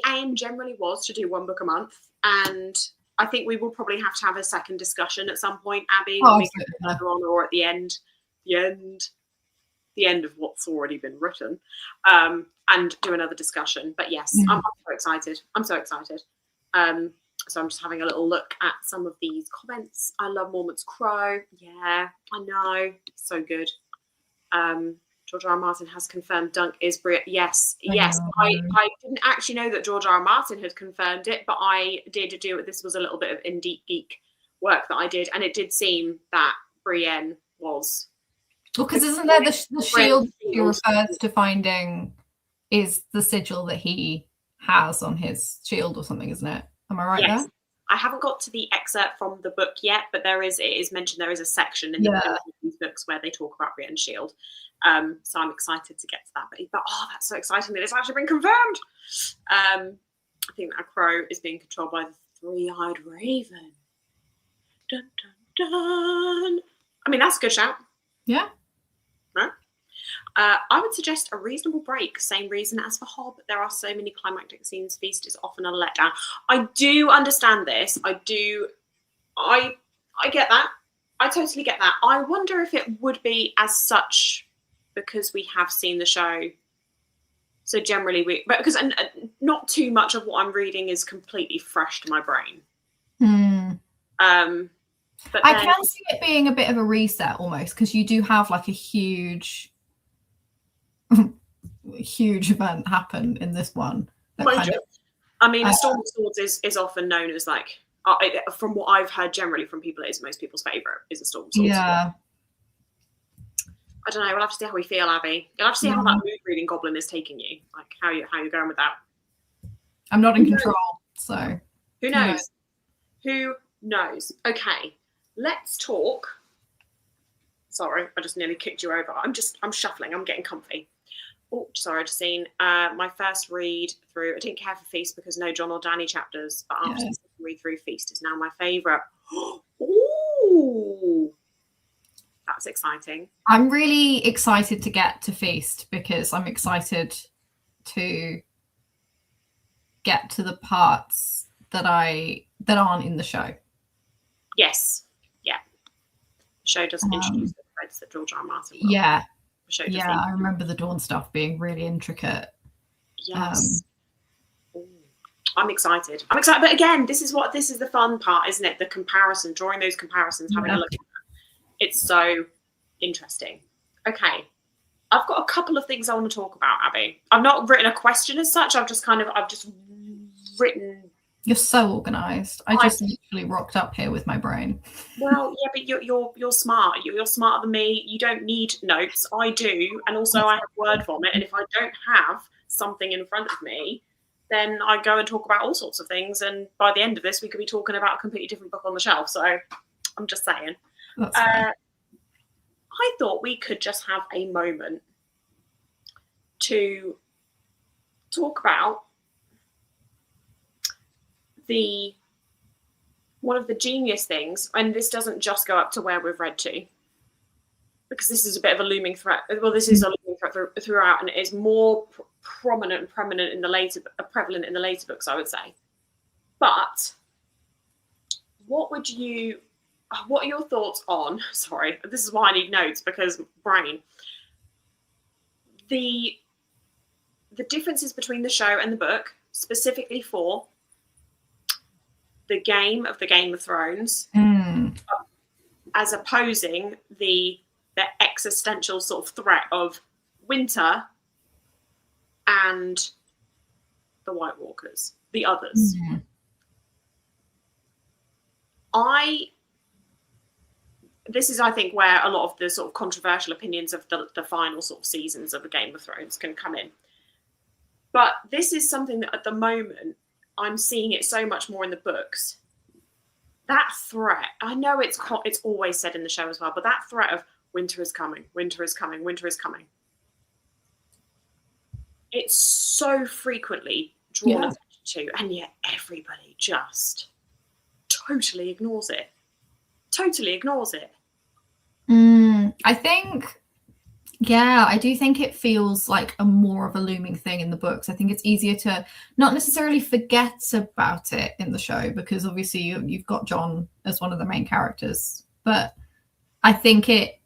aim generally was to do one book a month, and I think we will probably have to have a second discussion at some point, Abby, when we get later on, or at the end of what's already been written, and do another discussion. But yes, I'm so excited. So I'm just having a little look at some of these comments. I love Mormont's Crow. Yeah, I know. So good. George R. R. Martin has confirmed Dunk is Brienne. Yes. I didn't actually know that George R. R. Martin had confirmed it, but I did do it. This was a little bit of indie geek work that I did, and it did seem that Brienne was.
Well, because isn't there the shield he refers to finding is the sigil that he has on his shield or something, isn't it? Am I right there?
I haven't got to the excerpt from the book yet, but it is mentioned there is a section in these books where they talk about Brienne's shield. So I'm excited to get to that. But that's so exciting that it's actually been confirmed. I think that crow is being controlled by the three-eyed raven. Dun, dun, dun. I mean, that's a good shout.
Yeah.
Right? I would suggest a reasonable break. Same reason as for Hob. There are so many climactic scenes. Feast is often a letdown. I do understand this. I get that. I totally get that. I wonder if it would be as such because we have seen the show. So generally because not too much of what I'm reading is completely fresh to my brain. But
I can see it being a bit of a reset almost, because you do have like a huge event happen in this one.
A Storm of Swords is often known as like, from what I've heard generally from people, it's most people's favourite is A Storm of Swords.
Yeah.
I don't know. We'll have to see how we feel, Abby. You'll have to see how that mood reading goblin is taking you, like how you're going with that.
I'm not in control, so
who knows? Who knows? Okay, let's talk. Sorry, I just nearly kicked you over. I'm shuffling. I'm getting comfy. Oh, sorry, I just seen my first read through. I didn't care for Feast because no John or Danny chapters, but after the read through, Feast is now my favourite. Ooh, that's exciting.
I'm really excited to get to Feast because I'm excited to get to the parts that aren't in the show.
Yes, yeah. The show doesn't introduce the threads that George R. R. Martin will.
Yeah. I remember the Dawn stuff being really intricate.
Yes. I'm excited. But again, this is the fun part, isn't it? The comparison, drawing those comparisons, having a look at them. It's so interesting. Okay. I've got a couple of things I want to talk about, Abby. I've not written a question as such. I've just written.
You're so organised. I just literally rocked up here with my brain.
Well, yeah, but you're smart. You're smarter than me. You don't need notes. I do, and also I have word vomit. And if I don't have something in front of me, then I go and talk about all sorts of things. And by the end of this, we could be talking about a completely different book on the shelf. So I'm just saying.
That's fine.
I thought we could just have a moment to talk about one of the genius things, and this doesn't just go up to where we've read to, because this is a bit of a looming threat. Well, this is a looming threat throughout, and it is more prevalent in the later books, I would say. But what are your thoughts on? Sorry, this is why I need notes, because brain. The differences between the show and the book, specifically for the Game of Thrones, as opposing the existential sort of threat of winter and the White Walkers, the others. This is, I think, where a lot of the sort of controversial opinions of the final sort of seasons of the Game of Thrones can come in. But this is something that at the moment I'm seeing it so much more in the books. That threat, I know it's always said in the show as well, but that threat of winter is coming, winter is coming, winter is coming. It's so frequently drawn attention to, and yet everybody just totally ignores it. Totally ignores it.
I think, I do think it feels like a more of a looming thing in the books. I think it's easier to not necessarily forget about it in the show, because obviously you've got Jon as one of the main characters. But I think it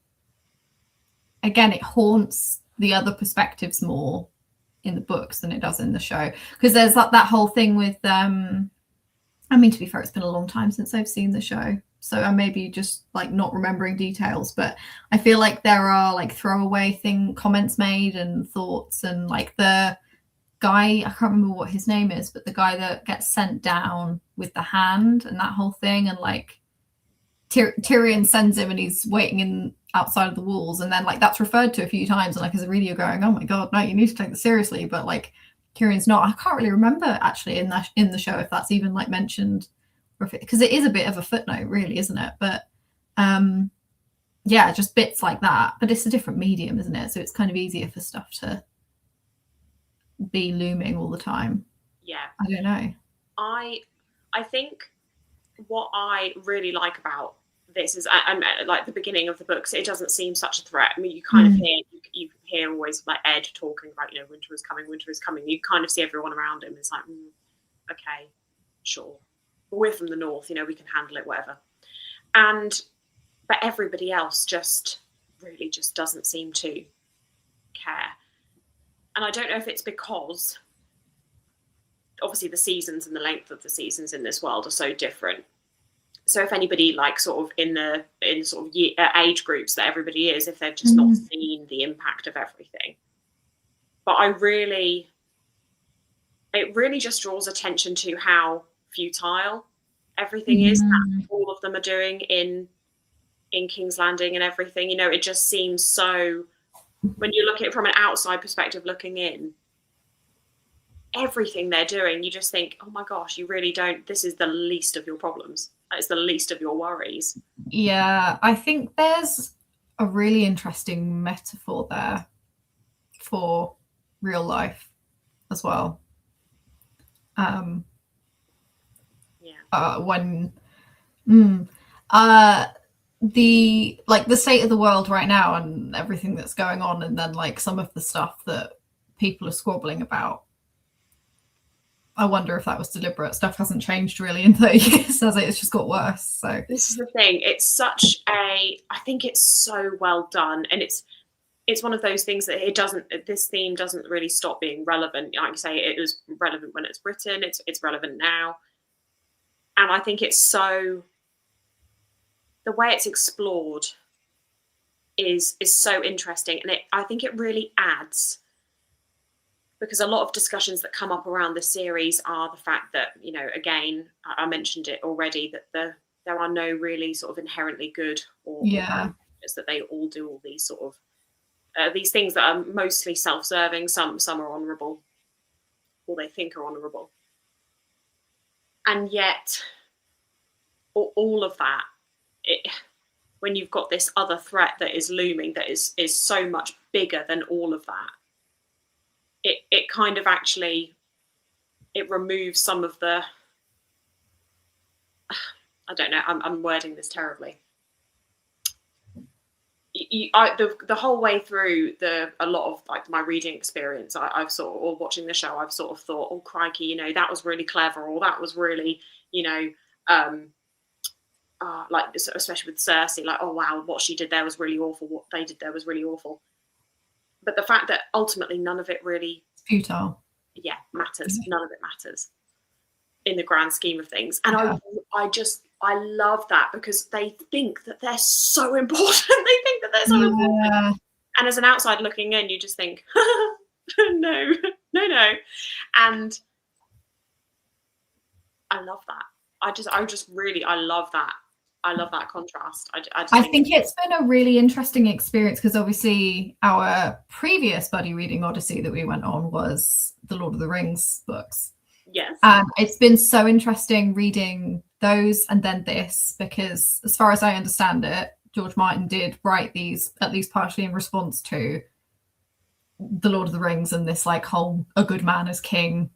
haunts the other perspectives more in the books than it does in the show. Because there's that whole thing with, to be fair, it's been a long time since I've seen the show, so I may be just like not remembering details, but I feel like there are like throwaway comments made and thoughts, and like the guy, I can't remember what his name is, but the guy that gets sent down with the hand and that whole thing, and like Tyrion sends him and he's waiting outside of the walls, and then like that's referred to a few times, and like as a reader going, oh my god, no, you need to take this seriously, but like Tyrion's not. I can't really remember actually in the show if that's even like mentioned, or because it is a bit of a footnote, really, isn't it? But just bits like that. But it's a different medium, isn't it? So it's kind of easier for stuff to be looming all the time.
Yeah,
I don't know.
I think what I really like about this is, like the beginning of the books, it doesn't seem such a threat. I mean, you kind of hear always like Ed talking about, winter is coming, winter is coming. You kind of see everyone around him. It's like, okay, sure. But we're from the north, we can handle it, whatever. But everybody else just really just doesn't seem to care. And I don't know if it's because obviously the seasons and the length of the seasons in this world are so different. So if anybody like sort of in sort of age groups that everybody is, if they've just not seen the impact of everything. But it really just draws attention to how futile everything is that all of them are doing in King's Landing and everything. It just seems so, when you look at it from an outside perspective looking in, everything they're doing, you just think, oh my gosh, you really don't, this is the least of your problems. It's the least of your worries.
Yeah, I think there's a really interesting metaphor there for real life as well. When the state of the world right now and everything that's going on, and then like some of the stuff that people are squabbling about, I wonder if that was deliberate. Stuff hasn't changed really in 30 years, has it? It's just got worse. So
this is the thing. It's I think it's so well done, and it's one of those things that this theme doesn't really stop being relevant. Like I say, it was relevant when it's written. It's relevant now, and I think it's so, the way it's explored is so interesting, and I think it really adds. Because a lot of discussions that come up around the series are the fact that, again, I mentioned it already, that there are no really sort of inherently good or that they all do all these sort of these things that are mostly self-serving. Some are honourable, or they think are honourable, and yet all of that, when you've got this other threat that is looming, that is so much bigger than all of that. It kind of actually, it removes some of the, I don't know, I'm wording this terribly. The whole way through a lot of like my reading experience, I've sort of, or watching the show, I've sort of thought, oh crikey, that was really clever, or that was really, like especially with Cersei, like, oh wow, what she did there was really awful, what they did there was really awful. But the fact that ultimately none of it really...
It's futile.
matters. None of it matters in the grand scheme of things. And I love that, because they think that they're so important. They think that they're so important. And as an outsider looking in, you just think, no. And I love that. I love that. I love that contrast.
I think it's been a really interesting experience, because obviously our previous buddy reading odyssey that we went on was the Lord of the Rings books.
Yes.
And it's been so interesting reading those and then this, because as far as I understand it, George Martin did write these at least partially in response to the Lord of the Rings and this like whole a good man as king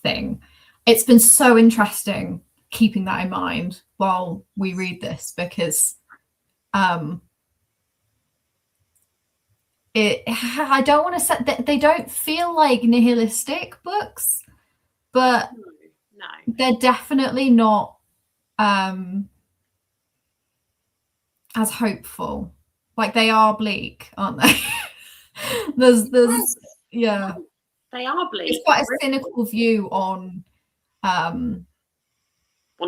thing. It's been so interesting keeping that in mind while we read this, because I don't want to say that they don't feel like nihilistic books, but
no,
they're definitely not as hopeful. Like, they are bleak, aren't they? there's
they are bleak.
It's quite a cynical view on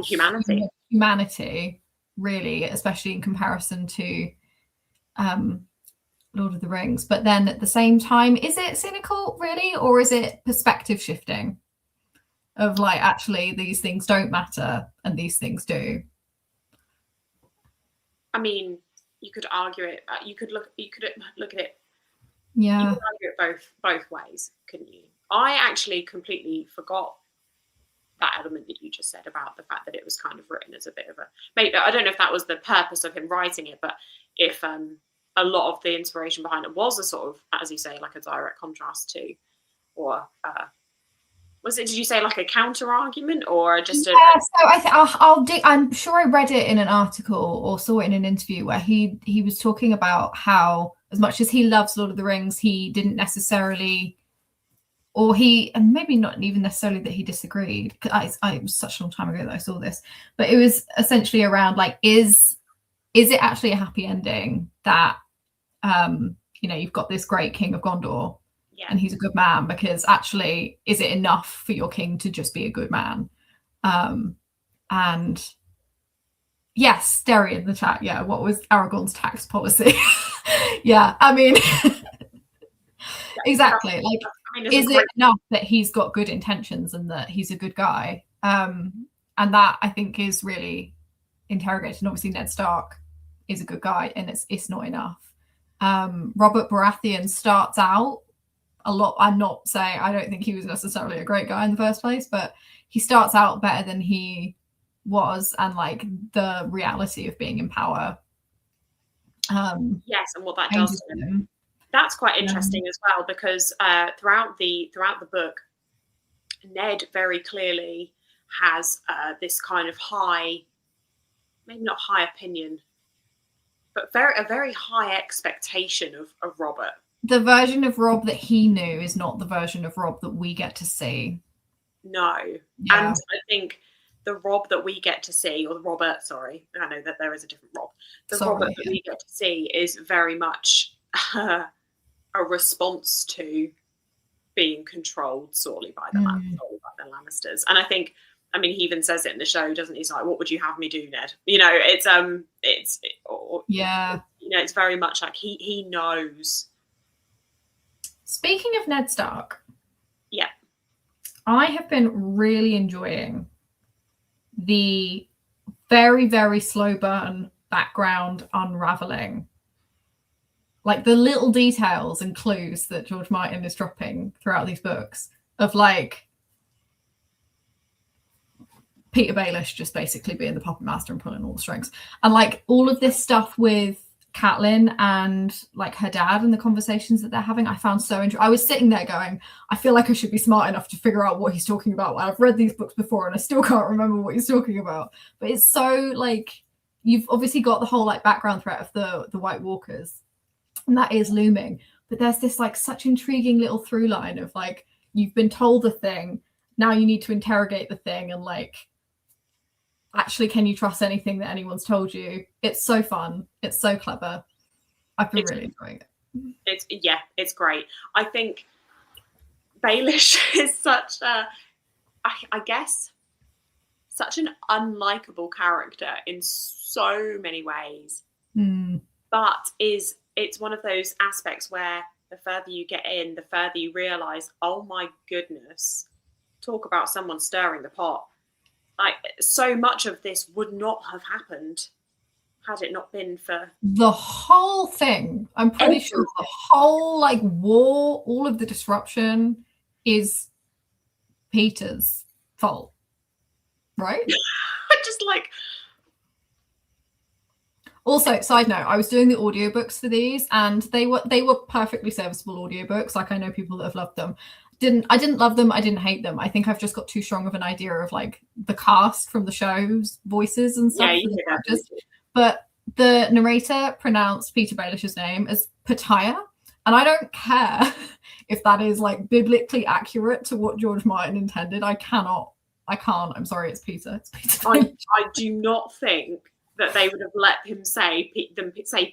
humanity, really, especially in comparison to Lord of the Rings. But then at the same time, is it cynical really, or is it perspective shifting of like, actually these things don't matter and these things do?
I mean, you could argue it. You could look at it.
Yeah.
You could argue it both ways, couldn't you? I actually completely forgot that element that you just said about the fact that it was kind of written as a bit of a, maybe, I don't know if that was the purpose of him writing it, but if a lot of the inspiration behind it was a sort of, as you say, like a direct contrast to, or did you say like a counter argument, or just
so I'm sure I read it in an article or saw it in an interview where he was talking about how, as much as he loves Lord of the Rings, he didn't necessarily, and maybe not even necessarily that he disagreed, because it was such a long time ago that I saw this, but it was essentially around like, is it actually a happy ending that you've got this great king of Gondor, and he's a good man, because actually, is it enough for your king to just be a good man? And yes, Derry in the chat, what was Aragorn's tax policy? I mean, exactly. Like, is it enough that he's got good intentions and that he's a good guy? And that, I think, is really interrogated. And obviously Ned Stark is a good guy, and it's not enough. Robert Baratheon starts out a lot. I'm not saying I don't think he was necessarily a great guy in the first place, but he starts out better than he was, and like the reality of being in power.
Yes, and what that does to him. That's quite interesting as well, because throughout the book, Ned very clearly has this kind of high, maybe not high opinion, but a very high expectation of Robert.
The version of Robb that he knew is not the version of Robb that we get to see.
No. Yeah. And I think the Robb that we get to see, or the Robert, sorry, I know that there is a different Robb. Robert that we get to see is very much a response to being controlled sorely by the Lannisters. And I think, I mean, he even says it in the show, doesn't he? He's like, what would you have me do, Ned? It's it's very much like he knows.
Speaking of Ned Stark,
yeah,
I have been really enjoying the very, very slow burn background unraveling, like the little details and clues that George Martin is dropping throughout these books of like Peter Baelish just basically being the puppet master and pulling all the strings, and like all of this stuff with Catelyn and like her dad and the conversations that they're having, I found so interesting. I was sitting there going, I feel like I should be smart enough to figure out what he's talking about. I've read these books before and I still can't remember what he's talking about. But it's so like, you've obviously got the whole like background threat of the White Walkers, and that is looming. But there's this like such intriguing little through line of like, you've been told the thing, now you need to interrogate the thing, and like, actually, can you trust anything that anyone's told you? It's so fun. It's so clever. I've been really enjoying it.
It's great. I think Baelish is such a, I guess, such an unlikable character in so many ways. But it's one of those aspects where the further you get in, the further you realise, oh my goodness, talk about someone stirring the pot. Like, so much of this would not have happened had it not been for
the whole thing. I'm pretty sure the whole like war, all of the disruption is Peter's fault, right?
I just like.
Also, side note, I was doing the audiobooks for these, and they were perfectly serviceable audiobooks. Like, I know people that have loved them. I didn't love them. I didn't hate them. I think I've just got too strong of an idea of like the cast from the show's voices and stuff.
Yeah,
but the narrator pronounced Peter Baelish's name as Pattaya, and I don't care if that is like biblically accurate to what George Martin intended. I can't. I'm sorry, it's Peter. It's Peter.
I do not think that they would have let him say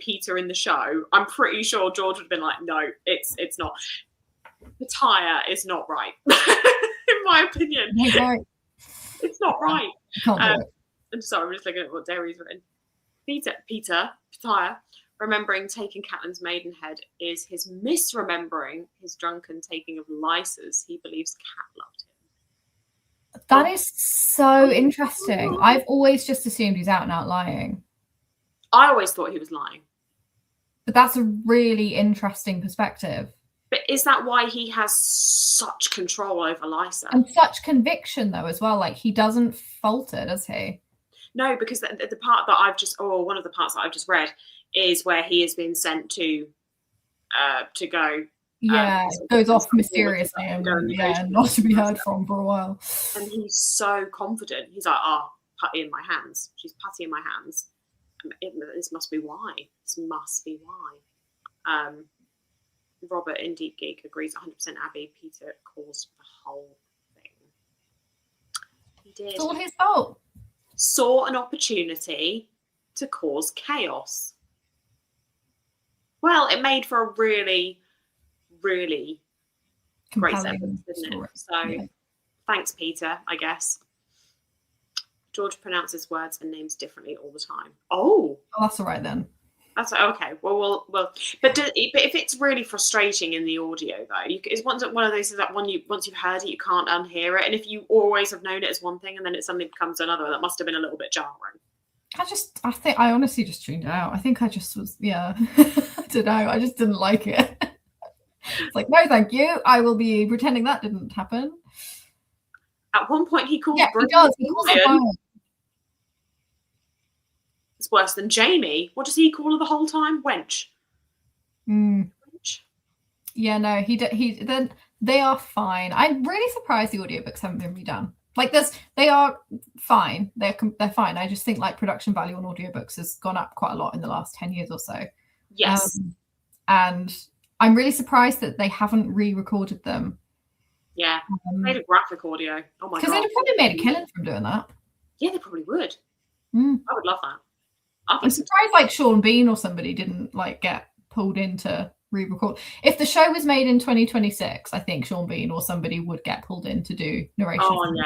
Peter in the show. I'm pretty sure George would have been like, no, it's not. Pattaya is not right, in my opinion. It's not right. I'm sorry, I'm just looking at what Derry's written. Peter, Pattaya, remembering taking Catelyn's maidenhead is his misremembering his drunken taking of Lysa's. He believes Cat loved him.
That is so interesting. I've always just assumed he's out and out lying.
I always thought he was lying.
But that's a really interesting perspective.
But is that why he has such control over Lysa?
And such conviction, though, as well. Like, he doesn't falter, does he?
No, because the part that one of the parts that I've just read is where he has been sent to go.
Yeah, goes off mysteriously and not to be heard from for a while.
And he's so confident. He's like, putty in my hands. She's putty in my hands. This must be why. This must be why. Robert in Deep Geek agrees 100% Abby. Peter caused the whole thing. He did.
It's all his fault.
Saw an opportunity to cause chaos. Well, it made for a really, really great sentence, didn't it? So, Thanks, Peter, I guess. George pronounces words and names differently all the time. Oh,
that's all right then.
That's okay. Well. But if it's really frustrating in the audio, though, it's one of those things that once you've heard it, you can't unhear it. And if you always have known it as one thing, and then it suddenly becomes another, that must have been a little bit jarring.
I honestly just tuned out. I think I just was, I don't know. I just didn't like it. It's like, no, thank you. I will be pretending that didn't happen.
At one point, he calls.
Yeah, he does. He calls it fire.
It's worse than Jamie. What does he call her the whole time? Wench. Wench.
Yeah, no, then they are fine. I'm really surprised the audiobooks haven't been redone. Like they are fine. They're fine. I just think like production value on audiobooks has gone up quite a lot in the last 10 years or so.
Yes.
And I'm really surprised that they haven't re-recorded them.
Yeah. Made a graphic audio. Oh my god.
Because they'd have probably made a killing from doing that.
Yeah, they probably would. I would love that.
I'm surprised like Sean Bean or somebody didn't like get pulled in to re-record. If the show was made in 2026, I think Sean Bean or somebody would get pulled in to do narration.
Oh yeah.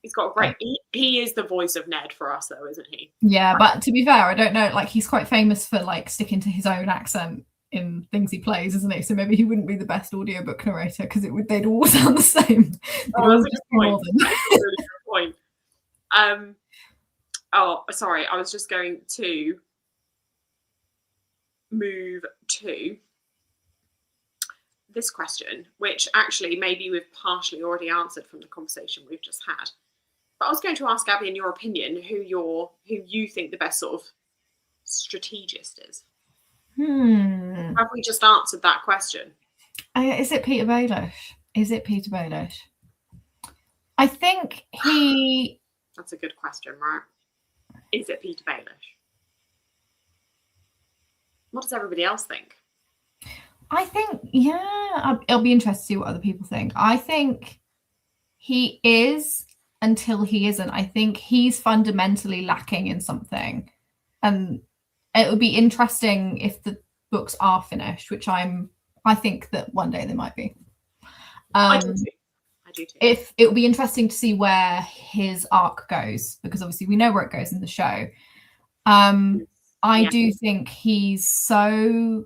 He's got a great he is the voice of Ned for us though, isn't he?
Yeah, but to be fair, I don't know, like he's quite famous for like sticking to his own accent in things he plays, isn't he? So maybe he wouldn't be the best audiobook narrator because they'd all sound the same.
Oh, that's a good point. That's a really good point. Oh, sorry, I was just going to move to this question, which actually maybe we've partially already answered from the conversation we've just had. But I was going to ask Abby, in your opinion, who you think the best sort of strategist is. Have we just answered that question?
Is it Peter Baelish? I think he...
That's a good question, right? Is it Peter Baelish? What does everybody else think?
I think, I'll be interested to see what other people think. I think he is until he isn't. I think he's fundamentally lacking in something. And it would be interesting if the books are finished, which I think that one day they might be.
I do too.
If it will be interesting to see where his arc goes, because obviously we know where it goes in the show. I do think he's so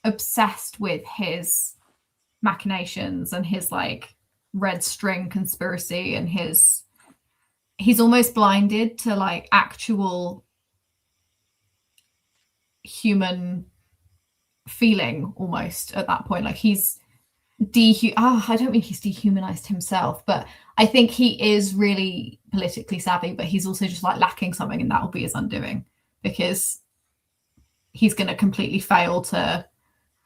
obsessed with his machinations and his like red string conspiracy, and he's almost blinded to like actual human feeling almost at that point. Like he's I don't think he's dehumanized himself, but I think he is really politically savvy, but he's also just like lacking something, and that will be his undoing, because he's going to completely fail to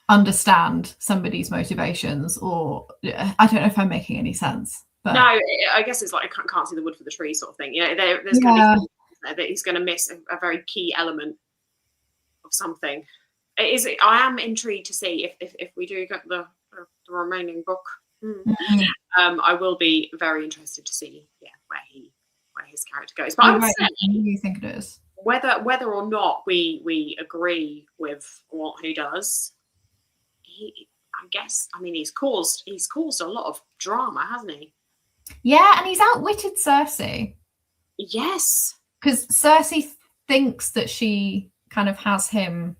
understand somebody's motivations. Or I don't know if I'm making any sense. But
no, I guess it's like I can't see the wood for the tree sort of thing. You know, there's going to be there that he's going to miss a very key element of something. I am intrigued to see if we do get the remaining book. I will be very interested to see where his character goes. But I would say,
you think it is
whether or not we agree with what he does, I guess, I mean, he's caused a lot of drama, hasn't he?
Yeah, and he's outwitted Cersei.
Yes,
because Cersei thinks that she kind of has him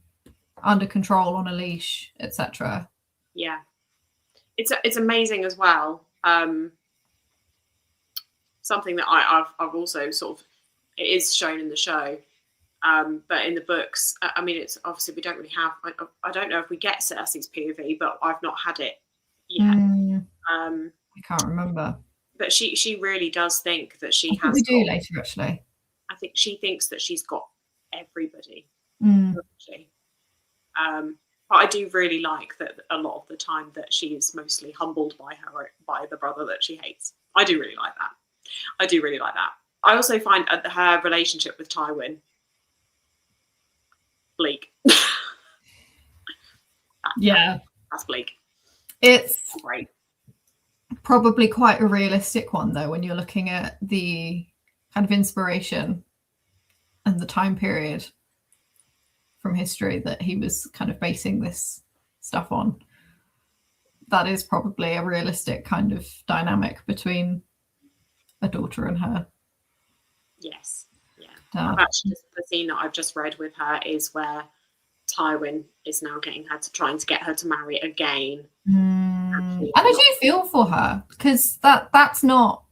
under control, on a leash, etc.
Yeah, it's amazing as well. Something that I've also sort of, it is shown in the show, but in the books, I mean, it's obviously we don't really have. I don't know if we get Cersei's POV, but I've not had it yet.
I can't remember.
But she really does think that she has.
We do later, actually.
I think she thinks that she's got everybody. But I do really like that a lot of the time that she is mostly humbled by the brother that she hates. I do really like that. I also find her relationship with Tywin bleak. That's bleak.
It's
great.
Probably quite a realistic one, though, when you're looking at the kind of inspiration and the time period from history that he was kind of basing this stuff on. That is probably a realistic kind of dynamic between a daughter and her.
Yes. Yeah. Actually, the scene that I've just read with her is where Tywin is now trying to get her to marry again.
And I do feel for her, because that's not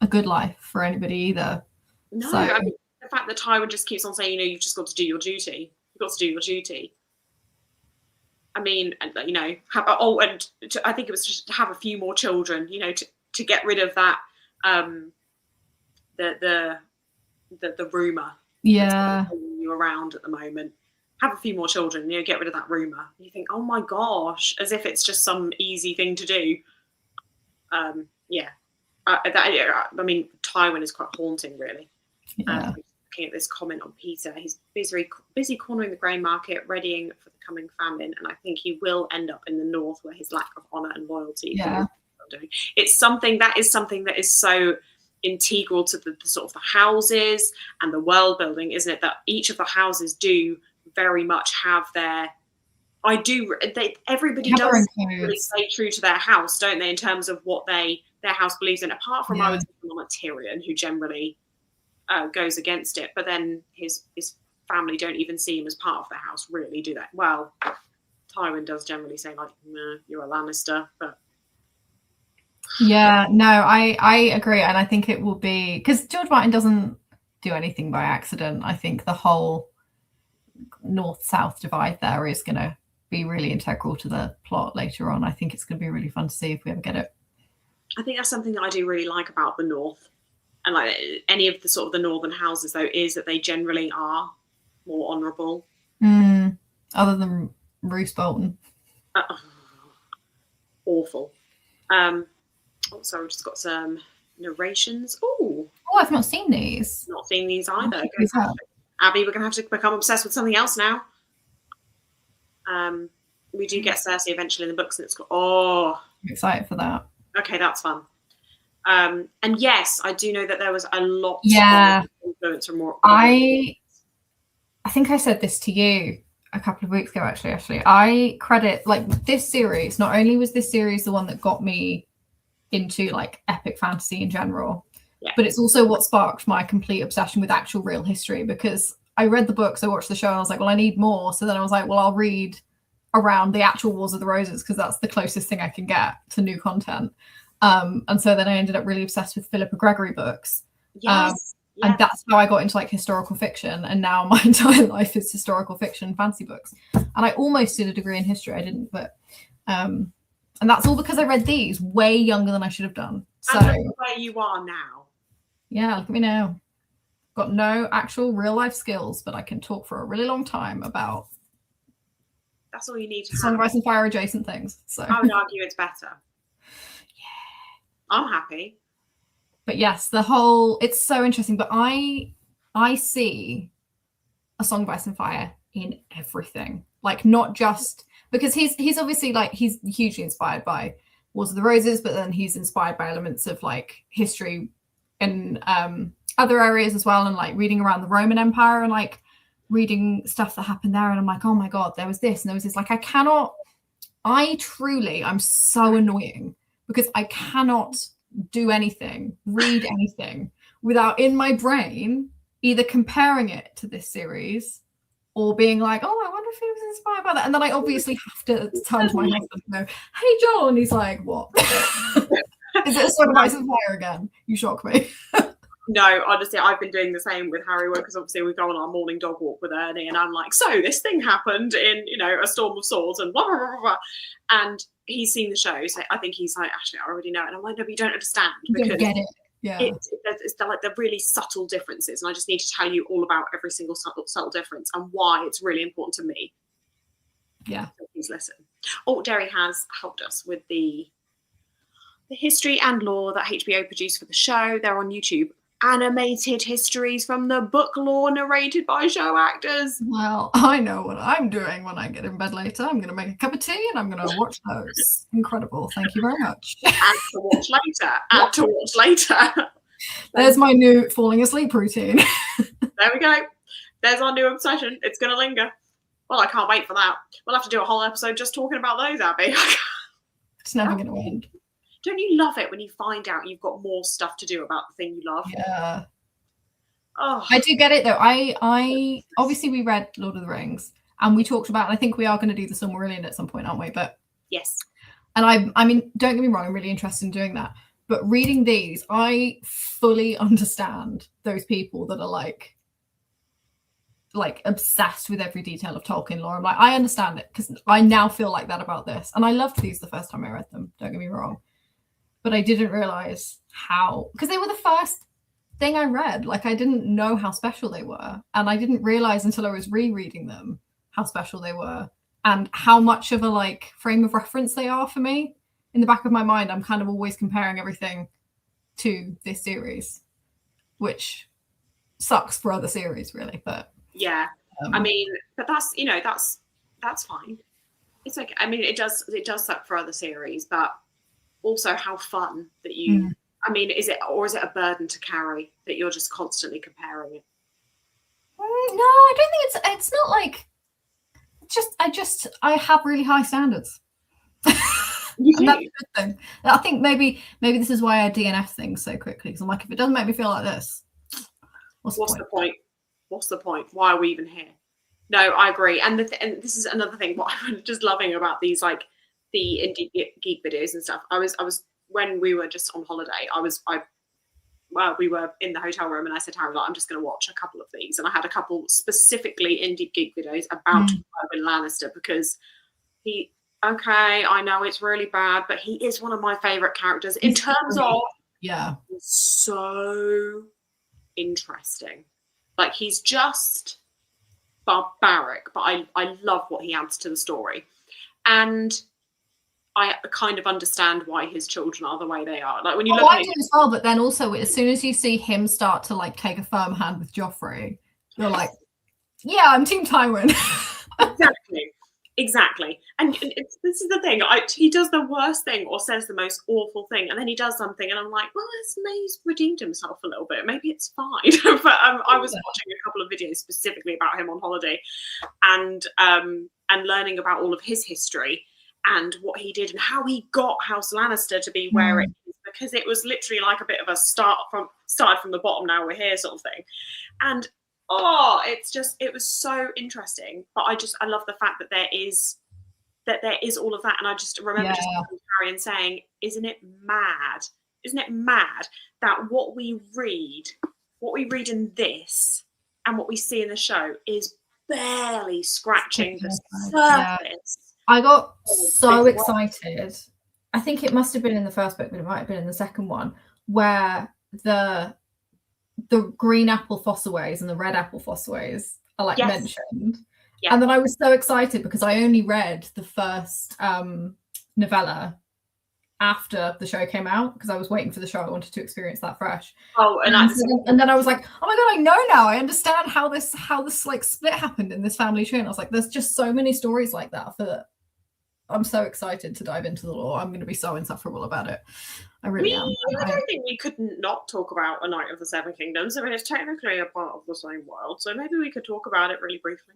a good life for anybody either.
No, I mean, the fact that Tywin just keeps on saying, you've just got to do your duty. You've got to do your duty. I mean, I think it was just to have a few more children, to get rid of that, the rumor.
Yeah.
You around at the moment. Have a few more children, get rid of that rumor. You think, oh my gosh, as if it's just some easy thing to do. I mean, Tywin is quite haunting, really.
Yeah.
Looking at this comment on Peter, he's busy cornering the grain market, readying for the coming famine, and I think he will end up in the north, where his lack of honor and loyalty.
Yeah.
It's something that is so integral to the sort of the houses and the world building, isn't it? That each of the houses do very much have everybody does really stay true to their house, don't they, in terms of what their house believes in, apart from I would say like Tyrion, who generally goes against it, but then his family don't even see him as part of the house, really, do they? Well, Tywin does generally say, like, nah, you're a Lannister, but
yeah, no, I agree, and I think it will be, because George Martin doesn't do anything by accident. I think the whole north-south divide there is going to be really integral to the plot later on. I think it's going to be really fun to see if we ever get it.
I think that's something that I do really like about the north, and like any of the sort of the northern houses, though, is that they generally are more honourable.
Other than Roose Bolton.
Awful. Sorry, we've just got some narrations. Oh,
I've not seen these.
Not seen these either. Abby, we're going to have to become obsessed with something else now. We do get Cersei eventually in the books, and it's got, I'm
excited for that.
Okay, that's fun. And yes, I do know that there was a lot
of
influence from more.
I think I said this to you. a couple of weeks ago, actually. I credit, like, this series, not only was this series the one that got me into, like, epic fantasy in general, but it's also what sparked my complete obsession with actual real history, because I read the books, I watched the show, and I was like, well, I need more. So then I was like, well, I'll read around the actual Wars of the Roses, because that's the closest thing I can get to new content. And so then I ended up really obsessed with Philippa Gregory books. And that's how I got into, like, historical fiction. And now my entire life is historical fiction, fantasy books. And I almost did a degree in history. I didn't, but and that's all because I read these way younger than I should have done. So
and look where you are now.
Yeah, look at me now. Got no actual real life skills, but I can talk for a really long time about.
That's all you need to
Song of Ice and Fire adjacent things. So
I would argue it's better. Yeah, I'm happy.
But yes, it's so interesting. But I see A Song of Ice and Fire in everything. Like, not just because he's obviously, like, he's hugely inspired by Wars of the Roses, but then he's inspired by elements of, like, history in other areas as well, and, like, reading around the Roman Empire and, like, reading stuff that happened there, and I'm like, oh my god, there was this and there was this. Like, I'm so annoying because I cannot do anything, read anything without in my brain either comparing it to this series or being like, oh, I wonder if he was inspired by that. And then I obviously have to turn to my husband and go, hey Joel, and he's like, what? Is it A Song of Ice and Fire again? You shock me.
No, honestly, I've been doing the same with Harry, because obviously we go on our morning dog walk with Ernie, and I'm like, so this thing happened in, A Storm of Swords, and blah, blah, blah, blah. And he's seen the show, so I think he's like, actually, I already know it. And I'm like, no, but you don't understand.
Because you don't get it. Yeah.
It's like the really subtle differences, and I just need to tell you all about every single subtle difference and why it's really important to me.
Yeah.
So please listen. Oh, Derry has helped us with the history and lore that HBO produced for the show. They're on YouTube. Animated histories from the book lore narrated by show actors.
Well, I know what I'm doing when I get in bed later. I'm going to make a cup of tea and I'm going to watch those. Incredible. Thank you very much.
And to watch later.
There's my new falling asleep routine.
There we go. There's our new obsession. It's going to linger. Well, I can't wait for that. We'll have to do a whole episode just talking about those, Abby.
It's never going to end.
Don't you love it when you find out you've got more stuff to do about the thing you love?
Yeah.
Oh,
I do get it though. I obviously we read Lord of the Rings and we talked about, I think we are going to do the Silmarillion at some point, aren't we? But
yes.
And I mean, don't get me wrong, I'm really interested in doing that. But reading these, I fully understand those people that are like obsessed with every detail of Tolkien lore. I'm like, I understand it because I now feel like that about this. And I loved these the first time I read them. Don't get me wrong. But I didn't realize how, because they were the first thing I read. Like, I didn't know how special they were. And I didn't realize until I was rereading them how special they were and how much of a like frame of reference they are for me. In the back of my mind, I'm kind of always comparing everything to this series, which sucks for other series, really. But
yeah, I mean, but that's, that's fine. It's okay. I mean, it does suck for other series, but also how fun that you, I mean, is it a burden to carry that you're just constantly comparing it?
No, I don't think it's not like, I have really high standards. And that's a good thing. I think maybe this is why I DNF things so quickly, because I'm like, if it doesn't make me feel like this, what's the point? What's the point? Why are we even here? No, I agree. And this is another thing, what I'm just loving about these, like, the indie geek videos and stuff. I was when we were just on holiday, we were in the hotel room and I said, Harry, I'm just going to watch a couple of these. And I had a couple specifically indie geek videos about Tywin Lannister, because I know it's really bad, but he is one of my favorite characters in terms of, he's so interesting. Like, he's just barbaric, but I love what he adds to the story. And I kind of understand why his children are the way they are. Like, when you look at it as well, but then also as soon as you see him start to like take a firm hand with Joffrey, you're like, yeah, I'm Team Tywin.
Exactly. Exactly. And this is the thing. He does the worst thing or says the most awful thing, and then he does something, and I'm like, well, he's redeemed himself a little bit. Maybe it's fine. But I was watching a couple of videos specifically about him on holiday, and learning about all of his history and what he did and how he got House Lannister to be where it is, because it was literally like a bit of a started from the bottom, now we're here sort of thing. And it was so interesting. But I love the fact that there is all of that. And I just remember just talking to Harry and saying, isn't it mad that what we read in this and what we see in the show is barely scratching the surface.
Yeah. I got so excited. I think it must have been in the first book, but it might have been in the second one, where the green apple fossaways and the red apple fossaways are like mentioned. Yeah. And then I was so excited because I only read the first novella after the show came out, because I was waiting for the show. I wanted to experience that fresh. And then I was like, oh my god, I know now. I understand how this like split happened in this family tree. And I was like, there's just so many stories like that. I'm so excited to dive into the lore. I'm going to be so insufferable about it. I really am.
I don't think we could not talk about A Knight of the Seven Kingdoms. I mean, it's technically a part of the same world, so maybe we could talk about it really briefly.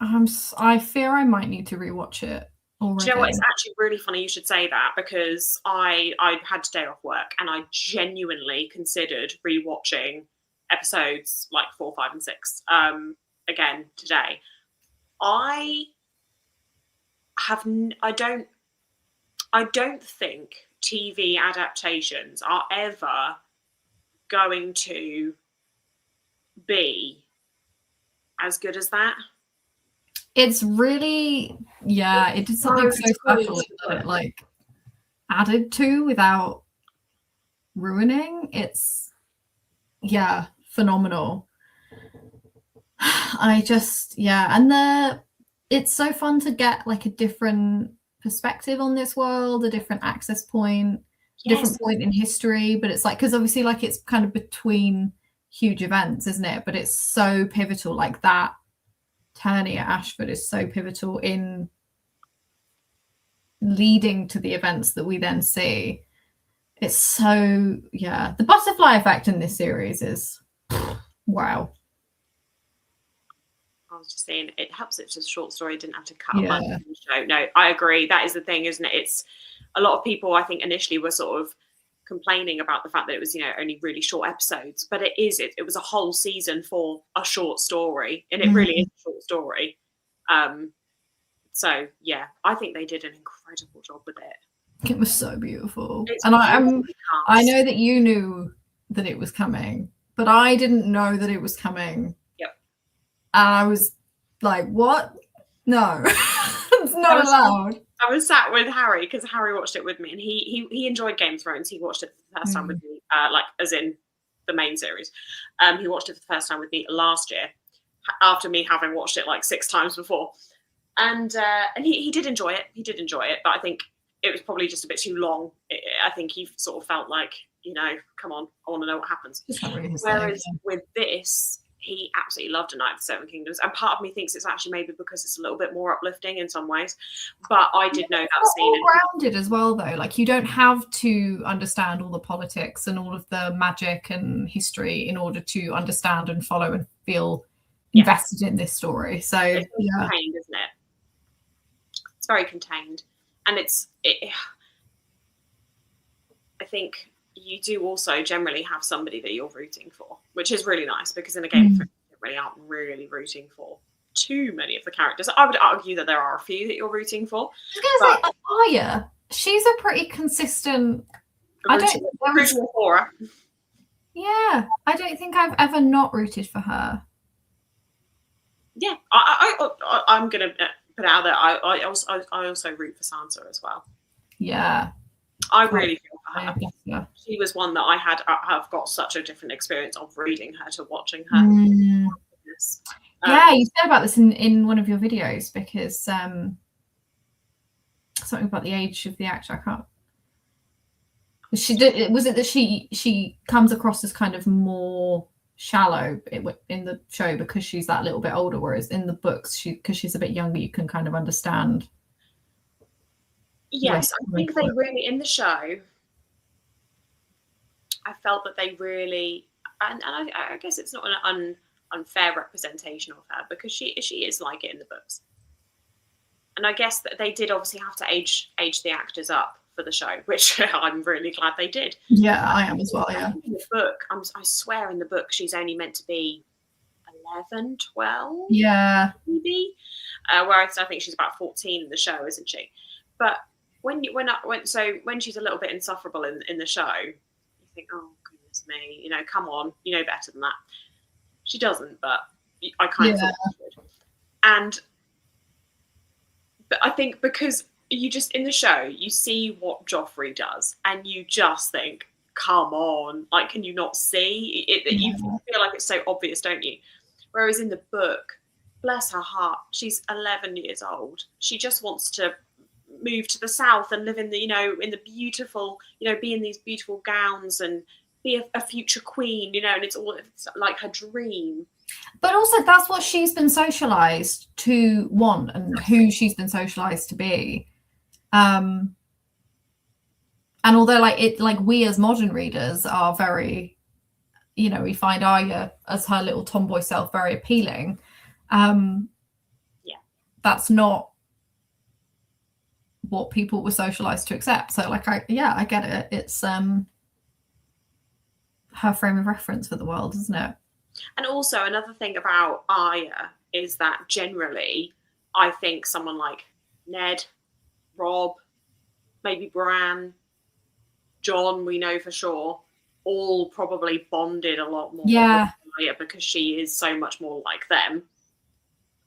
I fear I might need to rewatch it already.
Do you know what? It's actually really funny you should say that, because I had today off work and I genuinely considered rewatching episodes like 4, 5, and 6 again today. I don't think TV adaptations are ever going to be as good as that.
It's really, it did something so special that it like added to without ruining. It's phenomenal. It's so fun to get like a different perspective on this world, a different access point, different point in history. But it's like, because obviously like it's kind of between huge events, isn't it? But it's so pivotal, like that tourney at Ashford is so pivotal in leading to the events that we then see. It's so, the butterfly effect in this series is wow.
I was just saying, it helps it's a short story. Didn't have to cut a bunch in the show. No, I agree. That is the thing, isn't it? It's a lot of people, I think, initially were sort of complaining about the fact that it was, only really short episodes. But it was a whole season for a short story, and it really is a short story. So yeah, I think they did an incredible job with it.
It was so beautiful, and I know that you knew that it was coming, but I didn't know that it was coming. And I was like, what? No, it's not allowed.
I was sat with Harry, because Harry watched it with me, and he enjoyed Game of Thrones. He watched it for the first time with me, like as in the main series. He watched it for the first time with me last year, after me having watched it like 6 times before. And he did enjoy it. He did enjoy it, but I think it was probably just a bit too long. I think he sort of felt like, come on, I want to know what happens. Whereas with this, he absolutely loved A Knight of the Seven Kingdoms, and part of me thinks it's actually maybe because it's a little bit more uplifting in some ways. But I did know that scene.
All grounded as well, though. Like, you don't have to understand all the politics and all of the magic and history in order to understand and follow and feel invested in this story. So
it's contained, isn't it? It's very contained, and I think you do also generally have somebody that you're rooting for, which is really nice, because in a Game of Thrones, you really aren't really rooting for too many of the characters. I would argue that there are a few that you're rooting for.
I was going to say, Arya, she's a pretty consistent.
Rooting for her.
Yeah, I don't think I've ever not rooted for her.
Yeah, I'm going to put it out there. I also root for Sansa as well.
Yeah.
I really feel for her. Yeah. She was one that have got such a different experience of reading her to watching her.
You said about this in one of your videos, because something about the age of the actor. I can't. Was it that she comes across as kind of more shallow in the show because she's that little bit older, whereas in the books, because she's a bit younger, you can kind of understand.
Yes, I think they really, in the show, I felt that they really, and I guess it's not an unfair representation of her, because she is like it in the books. And I guess that they did obviously have to age the actors up for the show, which I'm really glad they did.
Yeah, I am as well, yeah.
In the book, I swear in the book, she's only meant to be 11, 12,
yeah,
maybe. Whereas I think she's about 14 in the show, isn't she? But when she's a little bit insufferable in the show, you think, oh goodness me, come on, you know better than that. She doesn't, but I kind of thought she would. But I think because you just, in the show, you see what Joffrey does, and you just think, come on, like, can you not see it? You feel like it's so obvious, don't you? Whereas in the book, bless her heart, she's 11 years old. She just wants to move to the south and live in the, in the beautiful, be in these beautiful gowns and be a future queen, and it's like her dream.
But also, that's what she's been socialized to want, and who she's been socialized to be. And although, we as modern readers are very, we find Arya as her little tomboy self very appealing. That's not what people were socialized to accept. So, I get it. It's her frame of reference for the world, isn't it?
And also, another thing about Arya is that generally, I think someone like Ned, Robb, maybe Bran, Jon, we know for sure, all probably bonded a lot more with Arya because she is so much more like them.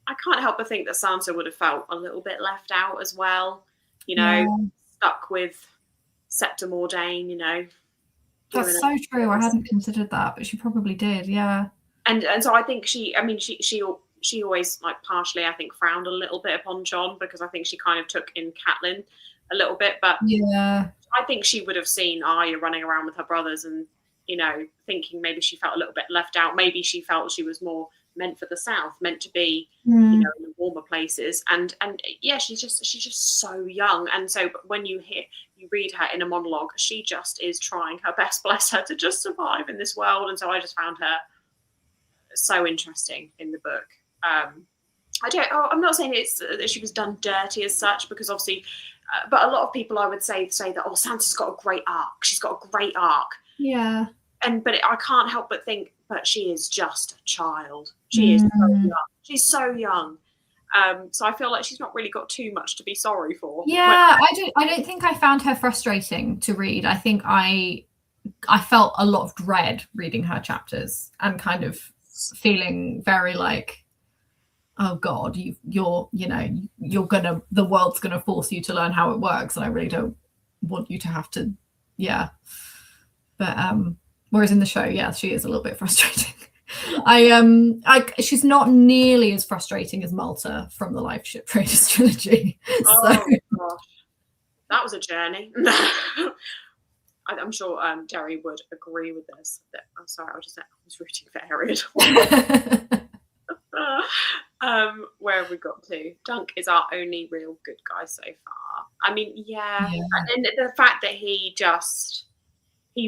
I can't help but think that Sansa would have felt a little bit left out as well, stuck with Septa Mordain,
That's so true. I hadn't considered that, but she probably did, yeah.
And so I think she always, partially, I think, frowned a little bit upon Jon, because I think she kind of took in Catelyn a little bit. But
yeah,
I think she would have seen Arya running around with her brothers and, thinking maybe she felt a little bit left out. Maybe she felt she was more meant for the south, meant to be, in the warmer places. And yeah, she's just so young. And so when you read her in a monologue, she just is trying her best, bless her, to just survive in this world. And so I just found her so interesting in the book. I'm not saying it's that she was done dirty as such, because obviously, but a lot of people, I would say that, oh, Sansa's got a great arc. She's got a great arc.
Yeah.
But I can't help but think, but she is just a child. She is so young. She's so young. So I feel like she's not really got too much to be sorry for.
Yeah, I don't think I found her frustrating to read. I think I felt a lot of dread reading her chapters and kind of feeling very like, oh God, the world's gonna force you to learn how it works, and I really don't want you to have to. Yeah. But whereas in the show, yeah, she is a little bit frustrating. She's not nearly as frustrating as Malta from the Life Ship Raiders trilogy.
Oh gosh, that was a journey. I'm sure Jerry would agree with this. I'm sorry, I was rooting for Ariel. Where have we got to? Dunk is our only real good guy so far. I mean, yeah. And the fact that he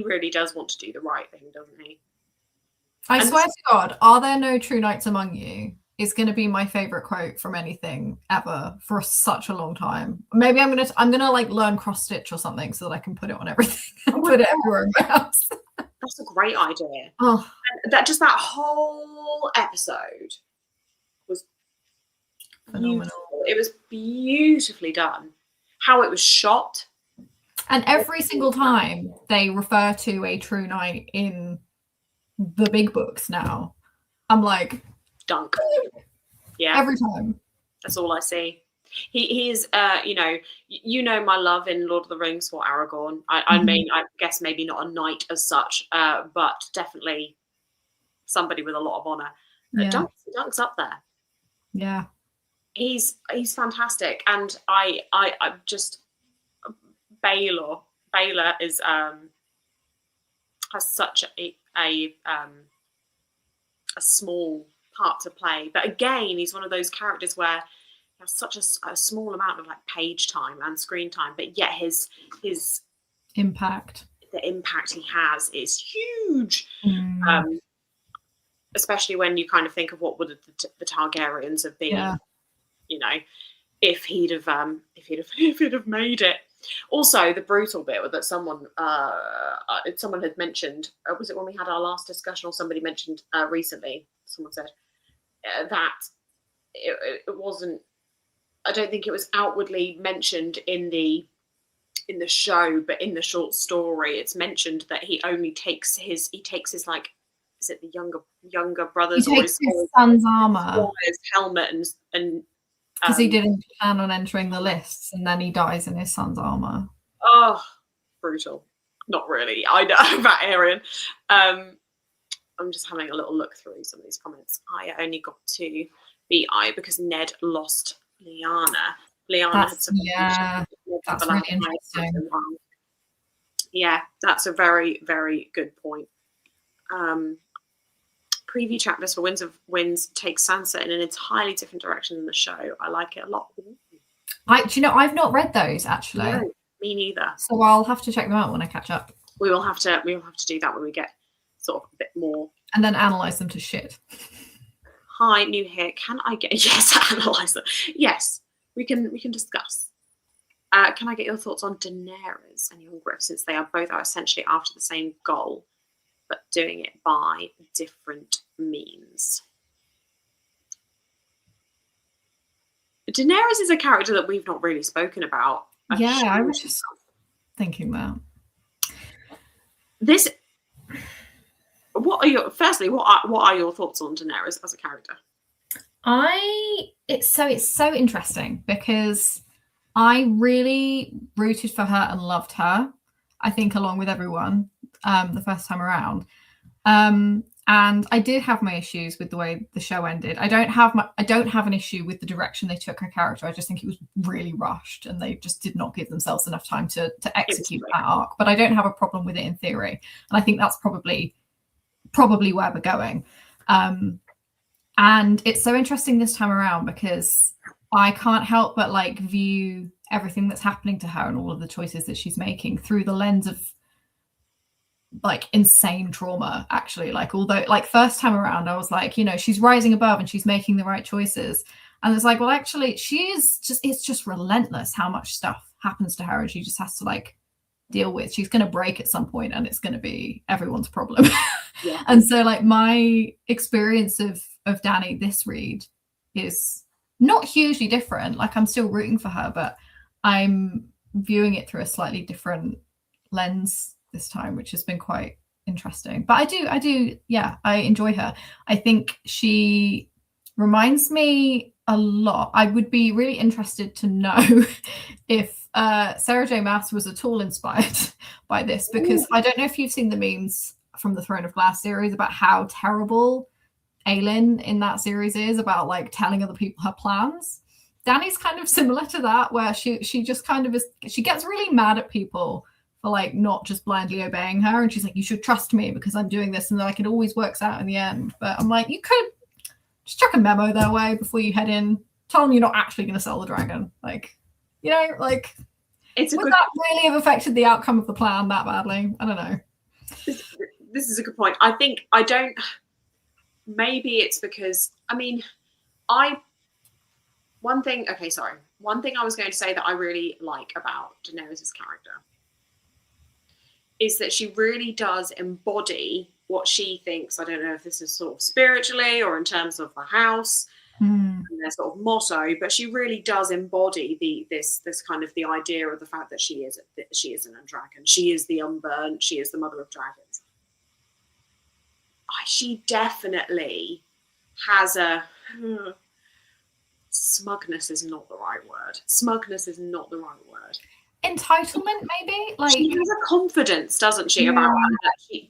really does want to do the right thing, doesn't he?
I swear to God, are there no true knights among you? It's going to be my favorite quote from anything ever for such a long time. Maybe I'm gonna learn cross stitch or something so that I can put it on everything and put it everywhere in my house.
That's a great idea.
Oh,
and that whole episode was phenomenal. Beautiful. It was beautifully done. How it was shot,
and every single time they refer to a true knight in the big books now, I'm like,
Dunk. Yeah,
every time.
That's all I see. He is, my love in Lord of the Rings for Aragorn. I mean, I guess maybe not a knight as such, but definitely somebody with a lot of honor.
Yeah.
Dunk's up there.
Yeah,
he's fantastic, and I just Baylor is has such a a small part to play. But again, he's one of those characters where he has such a small amount of like page time and screen time, but yet his
impact,
the impact he has is huge. Especially when you kind of think of what would the Targaryens have been, you know, if he'd have made it. Also, the brutal bit that someone had mentioned, was it when we had our last discussion, or somebody mentioned recently? Someone said that it wasn't. I don't think it was outwardly mentioned in the show, but in the short story, it's mentioned that he only takes his like, is it the younger brothers,
he takes his son's armor,
his helmet, and
because he didn't plan on entering the lists, and then he dies in his son's armor.
Oh, brutal. Not really. I know about Aerion. I'm just having a little look through some of these comments. I only got to BI because Ned lost Lyanna.
That's really interesting.
Yeah, that's a very, very good point. Preview chapters for Winds of Winds take Sansa in an entirely different direction than the show. I like it a lot.
I've not read those actually.
No, me neither.
So I'll have to check them out when I catch up.
We will have to do that when we get sort of a bit more,
and then analyze them to shit.
Hi, new here. Can I get analyze them? Yes, we can discuss. Can I get your thoughts on Daenerys and Young Griff, since they are both essentially after the same goal, but doing it by different means? Daenerys is a character that we've not really spoken about.
Yeah, I was just thinking that.
What are your thoughts on Daenerys as a character?
It's so interesting because I really rooted for her and loved her, I think, along with everyone, the first time around. And I did have my issues with the way the show ended. I don't have an issue with the direction they took her character. I just think it was really rushed, and they just did not give themselves enough time to execute that arc. But I don't have a problem with it in theory, and I think that's probably where we're going. And it's so interesting this time around because I can't help but like view everything that's happening to her and all of the choices that she's making through the lens of like insane trauma, actually. Like, although like first time around I was like, you know, she's rising above and she's making the right choices, and it's like, well, actually it's just relentless how much stuff happens to her, and she just has to like deal with. She's going to break at some point, and it's going to be everyone's problem.
Yeah.
And so like my experience of Dany this read is not hugely different. Like, I'm still rooting for her, but I'm viewing it through a slightly different lens this time, which has been quite interesting. But I do I enjoy her. I think she reminds me a lot. I would be really interested to know if Sarah J. Maas was at all inspired by this, because I don't know if you've seen the memes from the Throne of Glass series about how terrible Aelin in that series is about like telling other people her plans. Dany's kind of similar to that, where she just kind of is, she gets really mad at people for like not just blindly obeying her, and she's like, you should trust me because I'm doing this, and like it always works out in the end. But I'm like, you could just chuck a memo their way before you head in, tell them you're not actually going to sell the dragon, like, you know, like, would that really have affected the outcome of the plan that badly? I don't know.
This is a good point. Maybe it's because, one thing I was going to say that I really like about Daenerys' character is that she really does embody what she thinks. I don't know if this is sort of spiritually or in terms of the house and their sort of motto, but she really does embody this kind of the idea of the fact that she is an undragon. She is the unburnt. She is the mother of dragons. She definitely has a smugness is not the right word.
Entitlement, maybe. Like,
she has a confidence, doesn't she, about her,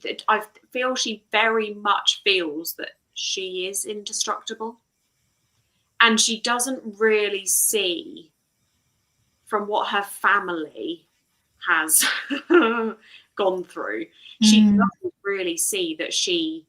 that I feel she very much feels that she is indestructible, and she doesn't really see from what her family has gone through. She doesn't really see that she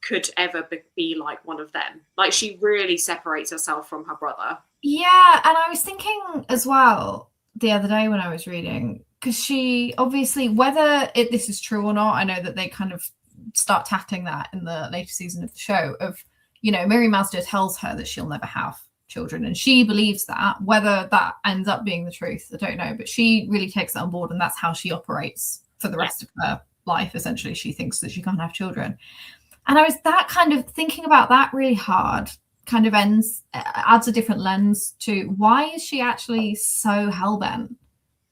could ever be like one of them. Like, she really separates herself from her brother.
Yeah, and I was thinking as well the other day when I was reading, because she obviously, whether this is true or not, I know that they kind of start tackling that in the later season of the show of, Miri Mazda tells her that she'll never have children, and she believes that. Whether that ends up being the truth, I don't know, but she really takes that on board, and that's how she operates for the rest of her life. Essentially, she thinks that she can't have children. And I was that kind of thinking about that really hard, kind of adds a different lens to why is she actually so hell-bent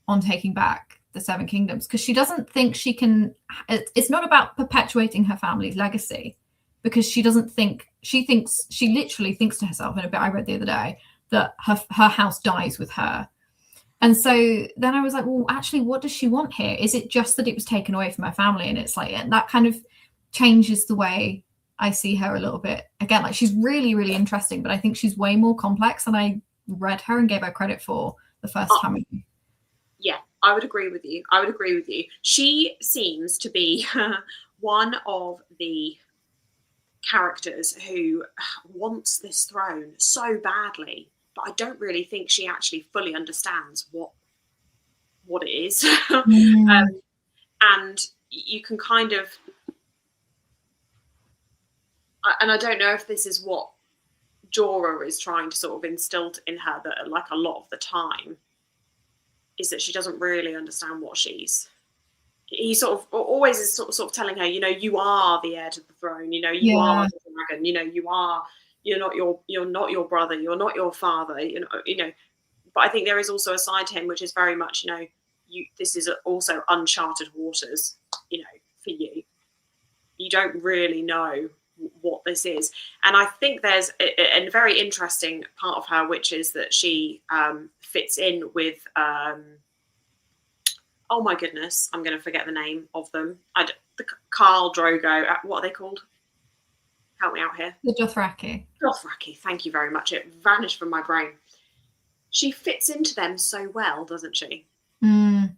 on taking back the Seven Kingdoms? Because she doesn't think she can, it's not about perpetuating her family's legacy, because she literally thinks to herself, in a bit I read the other day, that her house dies with her. And so then I was like, well, actually, what does she want here? Is it just that it was taken away from her family? And it's like, and that kind of changes the way I see her a little bit. Again, like, she's really, really interesting, but I think she's way more complex than I read her and gave her credit for the first time.
Yeah, I would agree with you. She seems to be one of the characters who wants this throne so badly, but I don't really think she actually fully understands what it is. And you can kind of, and I don't know if this is what Jorah is trying to sort of instill in her, that like a lot of the time is that she doesn't really understand what he sort of always is sort of telling her, you are the heir to the throne, you are the dragon, you're not your brother, you're not your father, but I think there is also a side to him which is very much, this is also uncharted waters, for you. You don't really know what this is. And I think there's a very interesting part of her, which is that she fits in with oh my goodness, I'm going to forget the name of them. The Khal Drogo, what are they called? Help me out here.
The Dothraki.
Dothraki, thank you very much. It vanished from my brain. She fits into them so well, doesn't she?
Mm.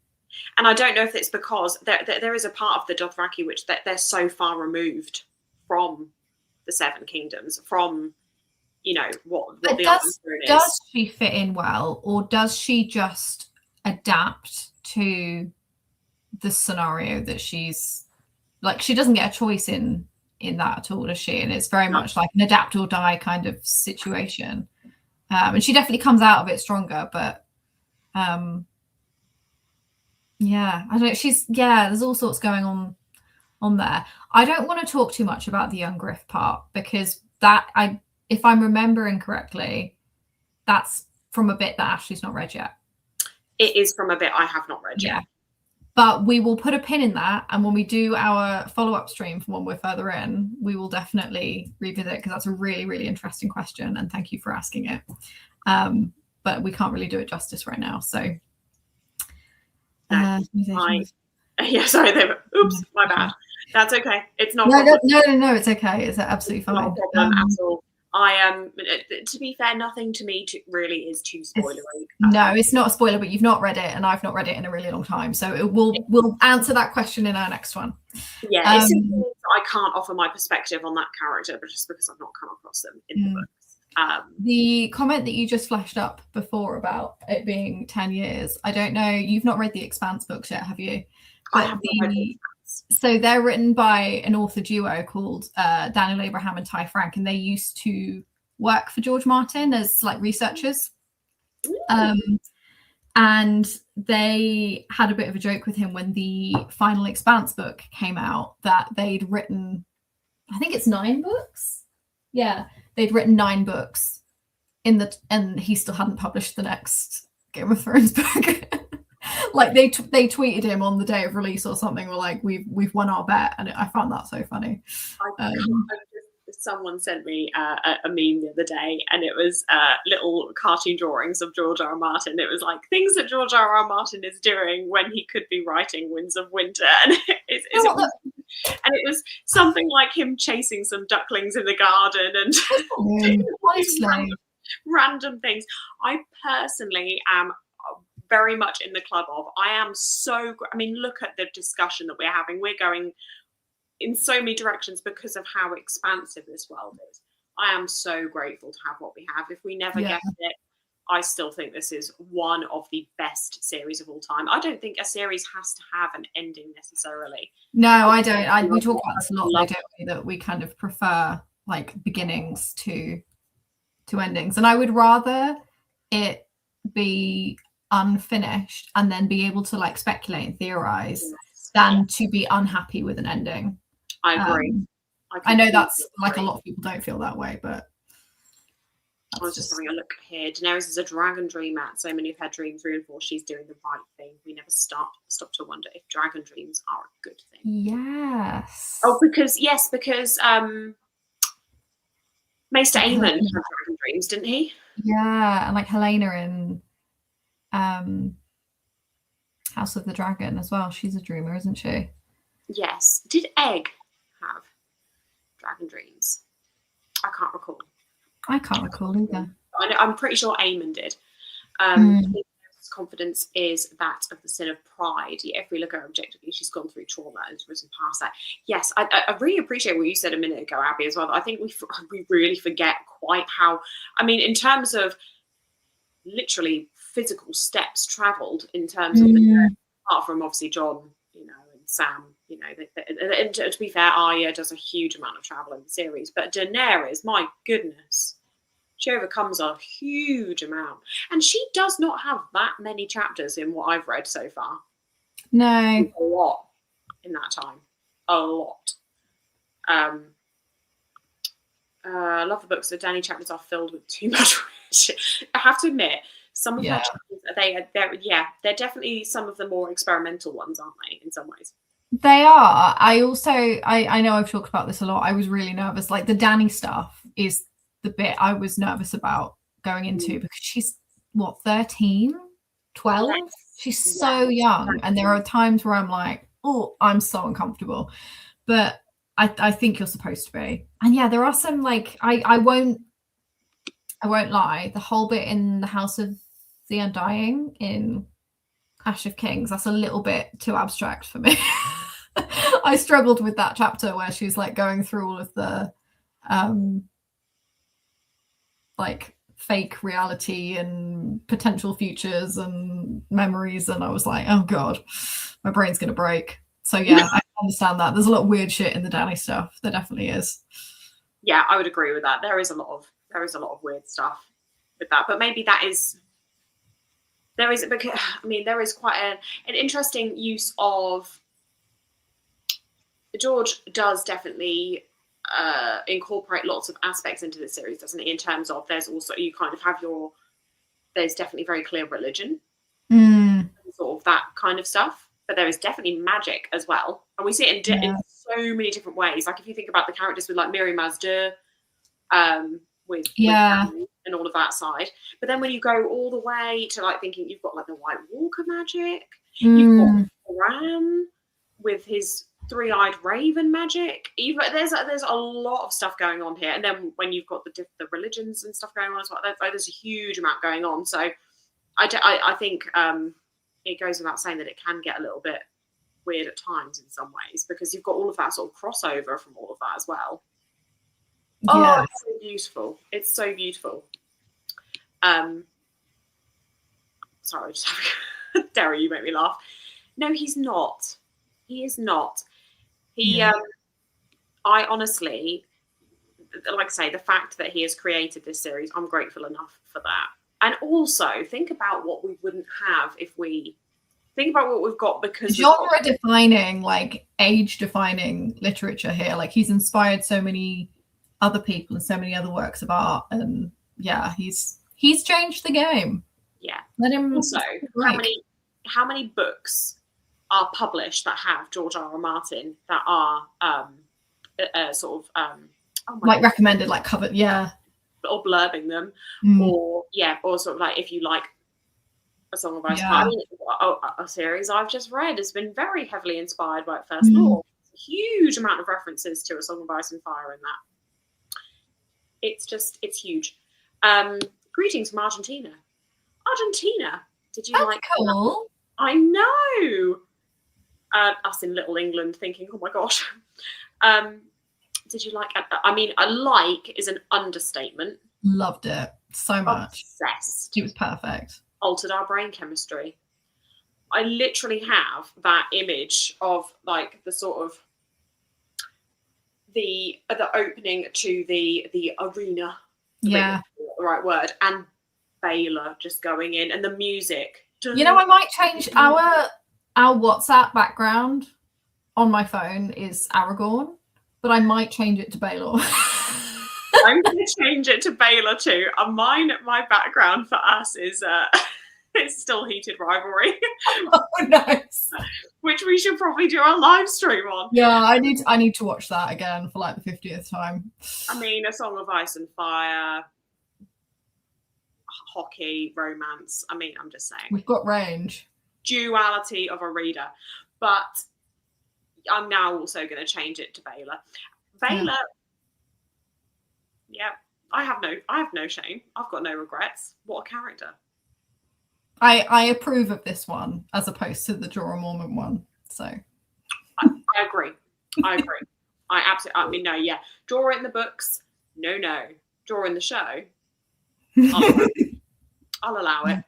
And I don't know if it's because there is a part of the Dothraki which they're so far removed from the Seven Kingdoms, from, what the Lannister is.
Does she fit in well, or does she just adapt to the scenario that she's like? She doesn't get a choice in that at all, does she? And it's very much like an adapt or die kind of situation. And she definitely comes out of it stronger, but yeah, I don't know. There's all sorts going on there. I don't want to talk too much about the young Griff part, because if I'm remembering correctly, that's from a bit that Ashley's not read yet.
It is from a bit I have not read yet.
But we will put a pin in that, and when we do our follow-up stream from when we're further in, we will definitely revisit, because that's a really, really interesting question, and thank you for asking it. But we can't really do it justice right now, so
sorry, oops, my bad. That's okay. It's not
no, it's okay. It's absolutely fine.
Not a problem at all. I am, to be fair, nothing to me really is too spoilery.
No, it's not a spoiler, but you've not read it, and I've not read it in a really long time, so we'll answer that question in our next one.
Yeah, it's simply I can't offer my perspective on that character, but just because I've not come across them in the books.
The comment that you just flashed up before about it being 10 years, I don't know, you've not read the Expanse books yet, have you?
I have not read the
So they're written by an author duo called Daniel Abraham and Ty Frank, and they used to work for George Martin as like researchers. And they had a bit of a joke with him when the final Expanse book came out, that they'd written, I think it's 9 books. Yeah, they'd written 9 books and he still hadn't published the next Game of Thrones book. Like they tweeted him on the day of release or something, or like we've won our bet, and I found that so funny.
Someone sent me a meme the other day, and it was little cartoon drawings of George R. R. Martin. It was like things that George R. R. Martin is doing when he could be writing Winds of Winter, and it was something like him chasing some ducklings in the garden and random things. I personally am very much in the club of, I am so, I mean, look at the discussion that we're having. We're going, in so many directions because of how expansive this world is. I am so grateful to have what we have. If we never get it, I still think this is one of the best series of all time. I don't think a series has to have an ending necessarily.
No, I don't. We talk about this a lot, though, don't we? That we kind of prefer like beginnings to endings, and I would rather it be unfinished and then be able to like speculate and theorize than to be unhappy with an ending.
I agree.
I know that's like a lot of people don't feel that way, but
I was just having a look here. Daenerys is a dragon dreamer. So many of her dreams reinforce she's doing the right thing. We never stop to wonder if dragon dreams are a good thing.
Yes.
Oh, because Maester Aemon had dragon dreams, didn't he?
Yeah, and like Helena in House of the Dragon as well. She's a dreamer, isn't she?
Yes. Did Egg have dragon dreams? I can't recall.
I can't recall either.
I'm pretty sure Aemon did. His confidence is that of the sin of pride. If we look at her objectively, she's gone through trauma and risen past that. Yes, I really appreciate what you said a minute ago, Abby, as well. I think we really forget quite how. I mean, in terms of literally physical steps travelled, in terms of apart from obviously Jon, and Sam, and to be fair, Arya does a huge amount of travel in the series, but Daenerys, my goodness, she overcomes a huge amount, and she does not have that many chapters in what I've read so far.
No,
a lot in that time, a lot. I love the books. The Dany chapters are filled with too much shit. I have to admit, some of her chapters, they're definitely some of the more experimental ones, aren't they? In some ways,
they are. I also, I know I've talked about this a lot. I was really nervous. Like the Dany stuff is the bit I was nervous about going into because she's what 13, 12. Yes. She's so young, and there are times where I'm like, oh, I'm so uncomfortable. But I think you're supposed to be. And yeah, there are some like I won't lie. The whole bit in the House of the Undying in Clash of Kings, that's a little bit too abstract for me. I struggled with that chapter where she's like going through all of the like fake reality and potential futures and memories, and I was like, oh god, my brain's gonna break. So yeah, I understand that. There's a lot of weird shit in the Dany stuff. There definitely is.
Yeah, I would agree with that. There is a lot of weird stuff with that, but maybe there is quite an interesting use of. George does definitely incorporate lots of aspects into the series, doesn't he? In terms of there's also you kind of have there's definitely very clear religion, sort of that kind of stuff. But there is definitely magic as well, and we see it in so many different ways. Like if you think about the characters with like Miri Mazdur, with and all of that side. But then when you go all the way to like thinking you've got like the White Walker magic, you've got Bran with his three-eyed raven magic. There's a lot of stuff going on here, and then when you've got the religions and stuff going on as well, there's a huge amount going on. So I think it goes without saying that it can get a little bit weird at times in some ways because you've got all of that sort of crossover from all of that as well. Oh, it's so beautiful. It's so beautiful. Sorry, just Derry, you make me laugh. No, he's not. He is not. I honestly, like I say, the fact that he has created this series, I'm grateful enough for that. And also, think about what we wouldn't have if we think about what we've got because
genre-defining, like age-defining literature here. Like he's inspired so many other people and so many other works of art, and yeah, he's changed the game.
Yeah.
Let him.
Also, how many books are published that have George R. R. Martin that are sort of
like recommended, like covered,
or blurbing them, or sort of like if you like A Song of Ice and Fire. I mean, a series I've just read has been very heavily inspired by First Law. A huge amount of references to A Song of Ice and Fire in that. It's huge. Greetings from Argentina. Did you like
cool?
I know. Us in Little England thinking, oh my gosh. Did you like? I mean, a like is an understatement.
Loved it so much.
Obsessed.
It was perfect.
Altered our brain chemistry. I literally have that image of like the sort of the opening to the arena.
Yeah.
The right word. And Baylor just going in and the music.
You know, I might change our WhatsApp background on my phone is Aragorn, but I might change it to Baylor.
I'm going to change it to Baylor too. My background for us is it's still Heated Rivalry.
Oh, nice.
Which we should probably do a live stream on.
Yeah, I need to watch that again for like the 50th time.
I mean, A Song of Ice and Fire, hockey, romance. I mean, I'm just saying.
We've got range. Duality
of a reader. But I'm now also going to change it to Baylor. Baylor, yeah, I have no shame. I've got no regrets. What a character.
I approve of this one as opposed to the Jorah Mormont one. So
I agree. I absolutely. I mean, no, yeah. Jorah in the books, no. Jorah in the show, I'll allow it.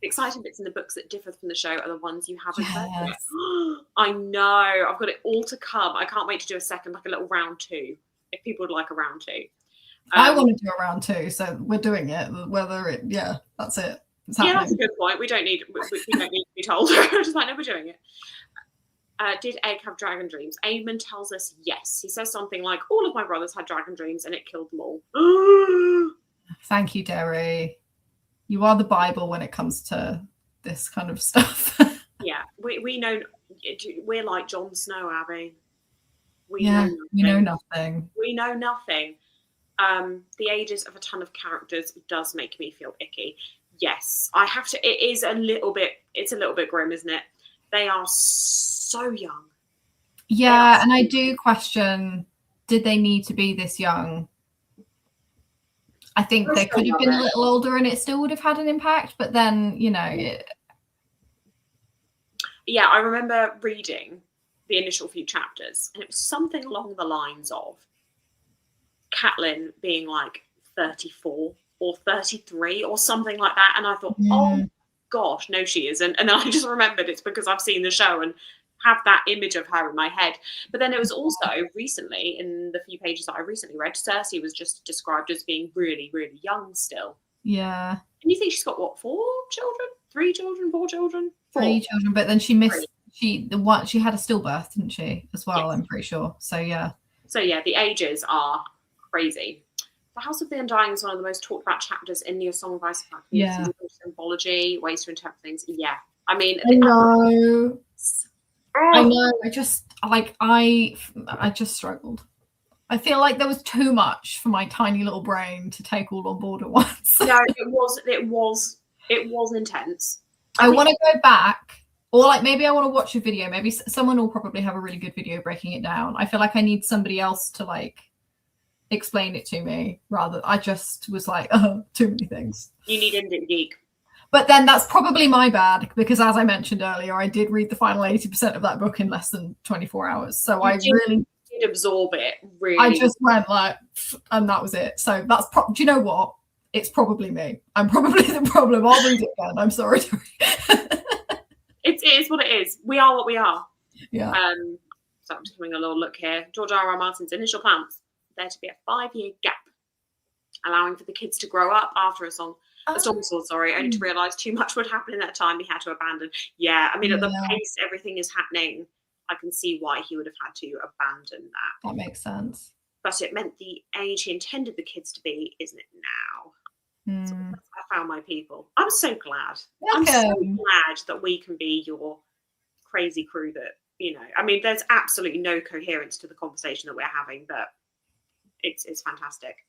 The exciting bits in the books that differ from the show are the ones you haven't heard yet. I know. I've got it all to come. I can't wait to do a second, like a little round 2. If people would like a round 2.
I want to do a round 2, so we're doing it. That's it.
Yeah, that's a good point. We don't need to be told. Just like, no, we're doing it. Did Egg have dragon dreams? Aemon tells us yes. He says something like, all of my brothers had dragon dreams and it killed them all.
Thank you, Derry. You are the Bible when it comes to this kind of stuff.
Yeah, we know. We're like Jon Snow, Abby.
We know nothing.
We know nothing. The ages of a ton of characters does make me feel icky. Yes, I have to. It's a little bit grim, isn't it? They are so young.
Yeah, and I do question, did they need to be this young? I think they could have been a little older and it still would have had an impact, but then,
Yeah, I remember reading the initial few chapters and it was something along the lines of Catelyn being like 34 or 33 or something like that. And I thought, oh gosh, no, she isn't. And then I just remembered it's because I've seen the show and have that image of her in my head. But then it was also recently, in the few pages that I recently read, Cersei was just described as being really, really young still.
Yeah.
And you think she's got what, 4 children? 3 children? 4 children? 4.
3 children, but then she missed she had a stillbirth, didn't she, as well? Yes. I'm pretty sure. So yeah, the ages are crazy. The House of the Undying is one of the most talked about chapters in the Song of Ice and Fire. Yeah.
Symbology, ways to interpret things. Yeah. I mean,
I know. I just struggled. I feel like there was too much for my tiny little brain to take all on board at once.
No, it was intense.
I want to go back, or like maybe I want to watch a video. Maybe someone will probably have a really good video breaking it down. I feel like I need somebody else to like explain it to me. Rather, I just was like, oh, too many things.
You need Indian Geek.
But then that's probably my bad, because as I mentioned earlier, I did read the final 80% of that book in less than 24 hours. So I really
did absorb it. Really,
I just went like, and that was it. So that's do you know what? It's probably me. I'm probably the problem. I'll read it again. I'm sorry.
It is what it is. We are what we are.
Yeah.
So I'm just having a little look here. George R.R. Martin's initial plans: there to be a 5-year gap, allowing for the kids to grow up after a Storm Sword, only to realise too much would happen in that time he had to abandon. Yeah, I mean, at the pace everything is happening, I can see why he would have had to abandon that.
That makes sense.
But it meant the age he intended the kids to be isn't it now? So I found my people. I'm so glad. I'm so glad that we can be your crazy crew that, I mean, there's absolutely no coherence to the conversation that we're having, but it's fantastic.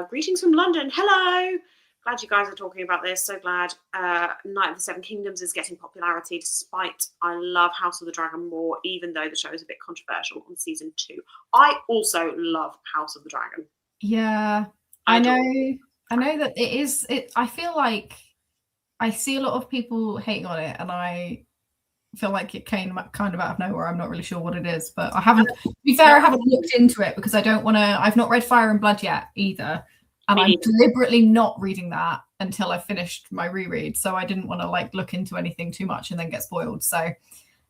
Greetings from London. Hello. Glad you guys are talking about this. So glad. Night of the Seven Kingdoms is getting popularity despite I love House of the Dragon more, even though the show is a bit controversial on season 2. I also love House of the Dragon.
Yeah, I know that it is. I feel like I see a lot of people hating on it, and I feel like it came kind of out of nowhere. I'm not really sure what it is, but I haven't, to be fair, I haven't looked into it because I don't want to, I've not read Fire and Blood yet either. And I'm deliberately not reading that until I finished my reread. So I didn't want to like look into anything too much and then get spoiled. So,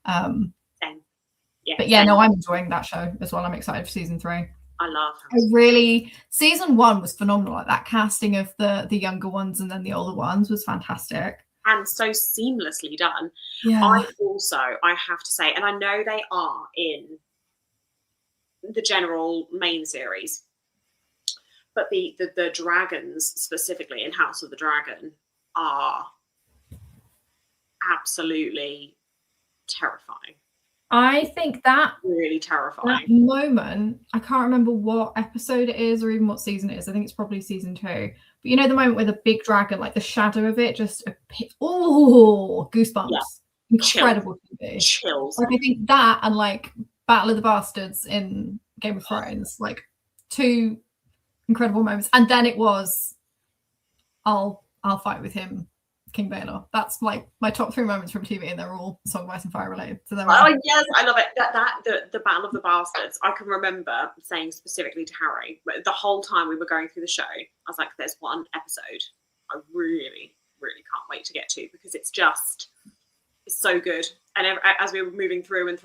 but yeah, no, I'm enjoying that show as well. I'm excited for season 3.
I love
season 1 was phenomenal. Like that casting of the younger ones and then the older ones was fantastic.
And so seamlessly done.
Yeah.
I have to say, and I know they are in the general main series, but the dragons specifically in House of the Dragon are absolutely terrifying.
I think that
really terrifying.
That moment, I can't remember what episode it is or even what season it is. I think it's probably season 2. But you know the moment where the big dragon, like the shadow of it, just goosebumps. Yeah. Incredible TV.
Chills.
Like I think that and like Battle of the Bastards in Game of Thrones, like 2 incredible moments. And then it was, I'll fight with him, King Baelor. That's like my top 3 moments from TV, and they're all Song of Ice and Fire related. So
yes, I love it. The Battle of the Bastards. I can remember saying specifically to Harry, but the whole time we were going through the show, I was like, "There's one episode I really, really can't wait to get to because it's so good." And as we were moving through, it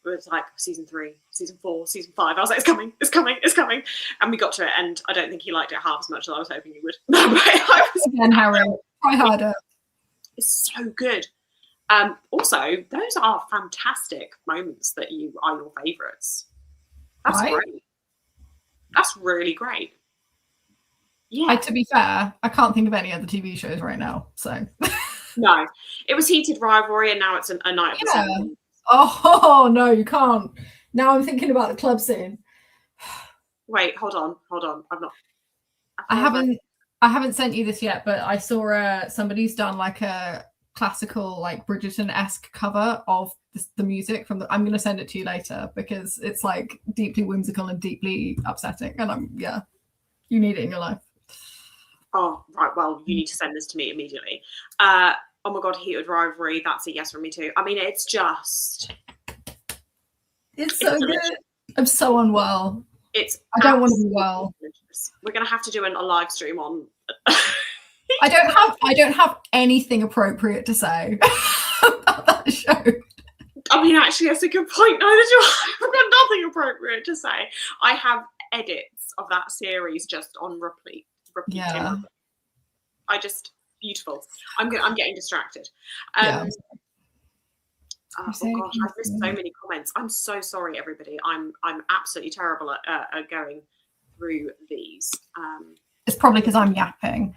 was like season 3, season 4, season 5. I was like, it's coming. And we got to it, and I don't think he liked it half as much as I was hoping he would.
Again, Harry, try harder.
It's so good. Also, those are fantastic moments that are your favourites. That's great. That's really great. Yeah.
To be fair, I can't think of any other TV shows right now. So
no, it was heated rivalry, and now it's a night of the sun.
Oh no, you can't. Now I'm thinking about the club scene.
Wait, hold on.
I haven't sent you this yet, but I saw somebody's done like a classical, like Bridgerton-esque cover of the music from the. I'm going to send it to you later because it's like deeply whimsical and deeply upsetting, and you need it in your life.
Oh right, well you need to send this to me immediately. Oh my God, heated rivalry. That's a yes from me too. I mean, it's so
good. I'm so unwell. I don't want to be well.
We're gonna have to do a live stream on.
I don't have anything appropriate to say about that show.
I mean, actually, that's a good point. Neither do I. I've got nothing appropriate to say. I have edits of that series just on repeat.
Yeah.
Beautiful. I'm getting distracted. Oh gosh, I've missed so many comments. I'm so sorry, everybody. I'm absolutely terrible at going through these.
It's probably because I'm yapping.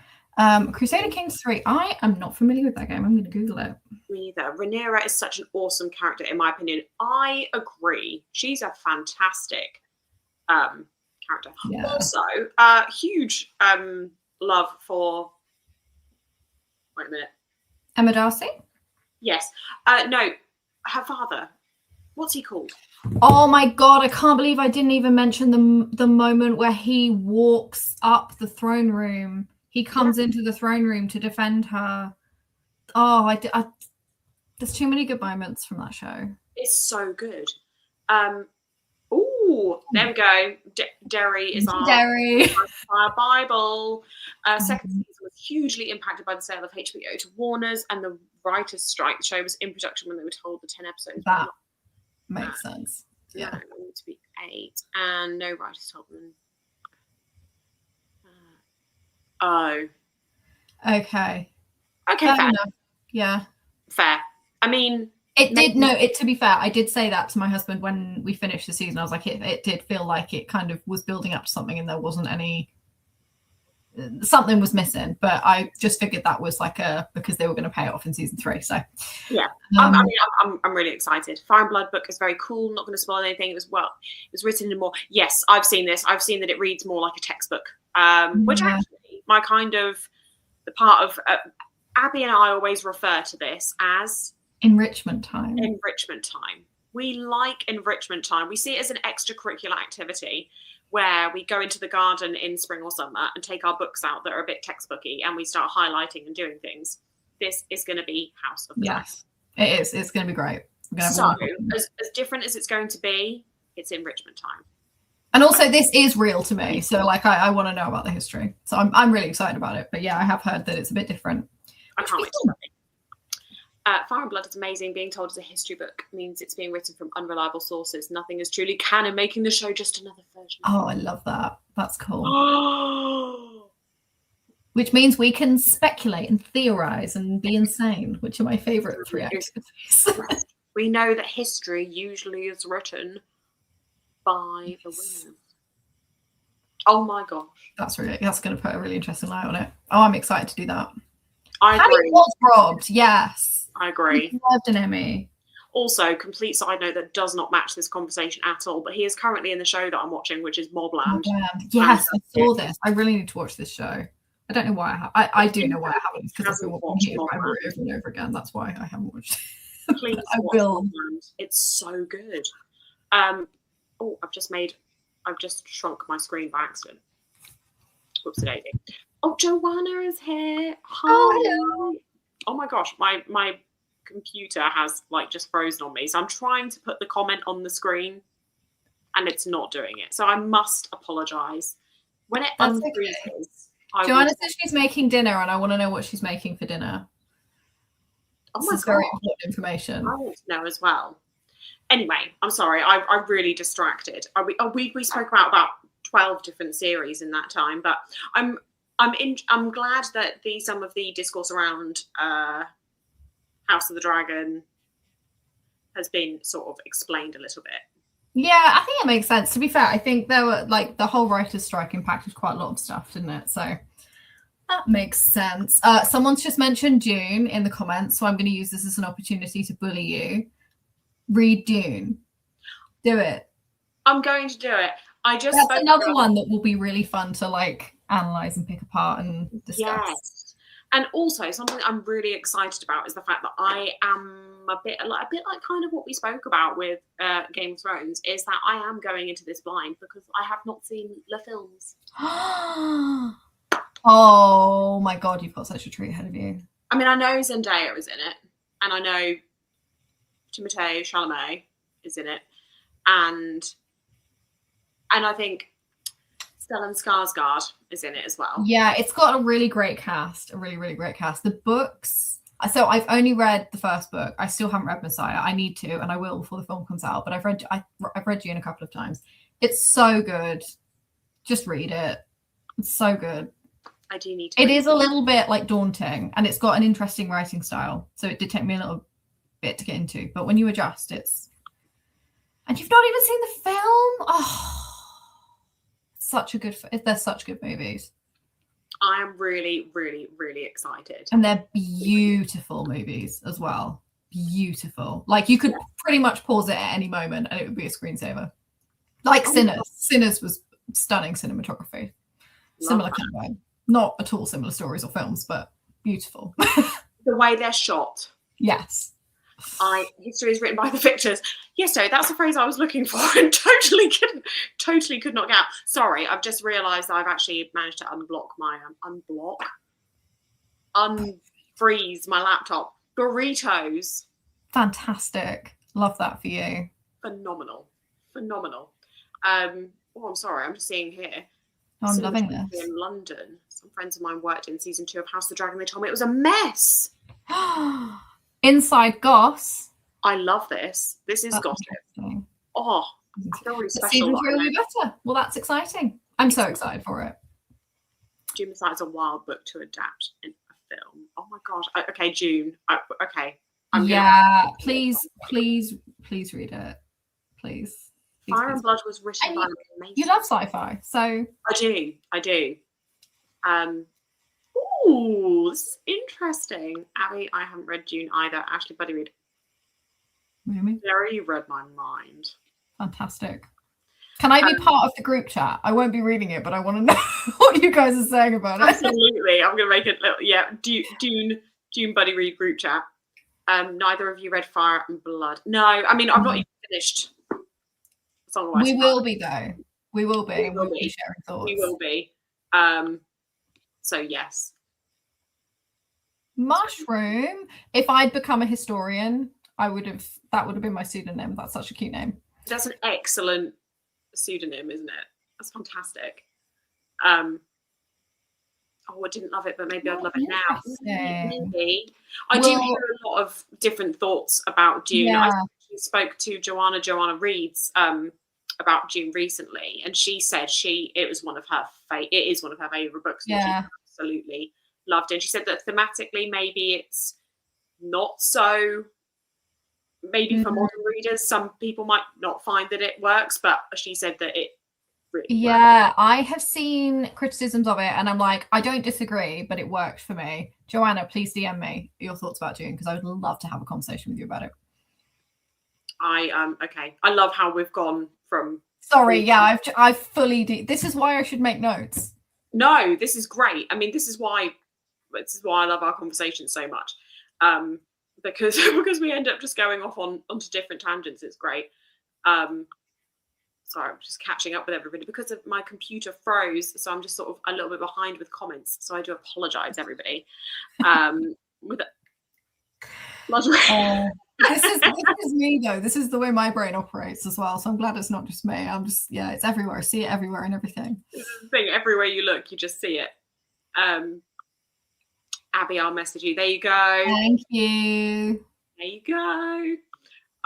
Crusader Kings 3. I am not familiar with that game. I'm going to Google it. Me
neither. Rhaenyra is such an awesome character, in my opinion. I agree. She's a fantastic character. Yeah. Also, huge love for. Wait a minute.
Emma Darcy?
Yes. No, her father. What's he called?
Oh my God, I can't believe I didn't even mention the moment where he walks up the throne room. He comes into the throne room to defend her. Oh, there's too many good moments from that show.
It's so good. There we go. Derry is our Bible. Second season was hugely impacted by the sale of HBO to Warner's and the writers' strike. The show was in production when they were told the 10 episodes.
That makes sense. Yeah.
It needed to be 8, and no writers told them.
Okay.
Fair
enough. Yeah.
Fair. I mean,
to be fair, I did say that to my husband when we finished the season. I was like, it did feel like it kind of was building up to something and there wasn't something was missing, but I just figured that was like because they were going to pay it off in season 3. So
yeah, I'm really excited. Fire and Blood book is very cool. Not going to spoil anything. It was written in more. Yes, I've seen this. I've seen that it reads more like a textbook, which actually my kind of the part of Abby and I always refer to this as
enrichment time.
We like enrichment time. We see it as an extracurricular activity where we go into the garden in spring or summer and take our books out that are a bit textbooky and we start highlighting and doing things. This is going to be House of the Dragon.
It is. It's going to be great.
So, as different as it's going to be, it's enrichment time.
And also, this is real to me. So, like, I want to know about the history. So I'm really excited about it. But yeah, I have heard that it's a bit different.
I can't wait to study. Fire and Blood is amazing. Being told it's a history book means it's being written from unreliable sources. Nothing is truly canon, making the show just another version.
Oh, I love that. That's cool. Which means we can speculate and theorize and be insane, which are my favorite 3 activities.
We know that history usually is written by the winners. Oh my gosh. That's
going to put a really interesting light on it. Oh, I'm excited to do that.
I agree.
Paddy was robbed, yes.
I agree.
He loved an Emmy.
Also, complete side note that does not match this conversation at all, but he is currently in the show that I'm watching, which is Mobland.
Yes, I saw this. I really need to watch this show. I don't know why I do know why I haven't, because I've been watching it over and over again. That's why I haven't watched it.
Please I will. Mobland. It's so good. I've just shrunk my screen by accident. Whoops, daisy. Oh, Joanna is here. Hi.
Oh, hello.
Oh my gosh, my computer has like just frozen on me. So I'm trying to put the comment on the screen and it's not doing it. So I must apologise. When it unfreezes,
Joanna says she's making dinner and I want to know what she's making for dinner.
Oh
this is very important information.
I want to know as well. Anyway, I'm sorry. I'm really distracted. We spoke about 12 different series in that time, but I'm glad that some of the discourse around House of the Dragon has been sort of explained a little bit.
Yeah, I think it makes sense. To be fair, I think there were like the whole writers' strike impacted quite a lot of stuff, didn't it? So that makes sense. Someone's just mentioned Dune in the comments, so I'm going to use this as an opportunity to bully you. Read Dune. Do it.
I'm going to do it. That's
another one that will be really fun to like analyze and pick apart and discuss.
Yes. And also something I'm really excited about is the fact that I am a bit like kind of what we spoke about with Game of Thrones, is that I am going into this blind because I have not seen the films.
Oh my god, you've got such a treat ahead of you.
I mean, I know Zendaya is in it, and I know Timothée Chalamet is in it, and I think Stellan Skarsgård is in it as well.
Yeah, it's got a really great cast, a really, really great cast. The books, so I've only read the first book. I still haven't read Messiah. I need to, and I will before the film comes out. But I've read Dune a couple of times. It's so good. Just read it. It's so good.
I do need to.
It is a little bit like daunting, and it's got an interesting writing style. So it did take me a little bit to get into. But when you adjust, it's... And you've not even seen the film? Oh... They're such good movies.
I am really, really, really excited.
And they're beautiful movies as well. Beautiful. Like you could pretty much pause it at any moment and it would be a screensaver. Like Sinners. Sinners was stunning cinematography. Similar kind of way. Not at all similar stories or films, but beautiful.
The way they're shot.
Yes.
History is written by the victors. Yes, so that's the phrase I was looking for and totally could not get out. Sorry, I've just realised I've actually managed to unfreeze my laptop. Burritos.
Fantastic. Love that for you.
Phenomenal. I'm sorry, I'm just seeing here.
I'm loving this.
In London, some friends of mine worked in season 2 of House of the Dragon. They told me it was a mess.
Inside Goss.
I love this. This is gossip. Oh, I feel really special.
Season 3 will be better. Well, that's exciting. I'm so excited for it.
Dune Messiah is a wild book to adapt in a film. Oh my gosh. Okay, June. Okay.
Please read it. Please.
Fire and Blood was written by amazing.
You love sci-fi, so
I do. Ooh, this is interesting. Abby, I haven't read Dune either. Ashley, buddy, read.
Really?
Sarah, you read my mind.
Fantastic. Can I be part of the group chat? I won't be reading it, but I want to know what you guys are saying about it.
Absolutely. I'm going to make it Dune buddy read group chat. Neither of you read Fire and Blood. No, I mean, I've not even finished.
We will be, though. We will be. We'll be sharing thoughts.
We will be. So, yes.
Mushroom. If I'd become a historian, that would have been my pseudonym. That's such a cute name.
That's an excellent pseudonym, isn't it? That's fantastic. I didn't love it, but maybe I'd love it now. Maybe. I do hear a lot of different thoughts about Dune.
Yeah.
I spoke to Joanna Reed's about Dune recently, and she said it is one of her favorite books.
Yeah.
And she absolutely loved it. And she said that thematically, maybe it's not so. Maybe for modern readers, some people might not find that it works, but she said that it really works.
I have seen criticisms of it, and I'm like, I don't disagree, but it worked for me. Joanna, please DM me your thoughts about Dune, because I would love to have a conversation with you about it.
Okay. I love how we've gone from.
Sorry, yeah, I've fully. This is why I should make notes.
No, this is great. I mean, this is why I love our conversations so much, because we end up just going off onto different tangents. It's great. Sorry, I'm just catching up with everybody because of my computer froze, so I'm just sort of a little bit behind with comments. So I do apologise, everybody.
This is me though. This is the way my brain operates as well. So I'm glad it's not just me. It's everywhere. I see it everywhere and everything.
This is the thing. Everywhere you look, you just see it. Abby, I'll message you. There you go.
Thank you.
There you go.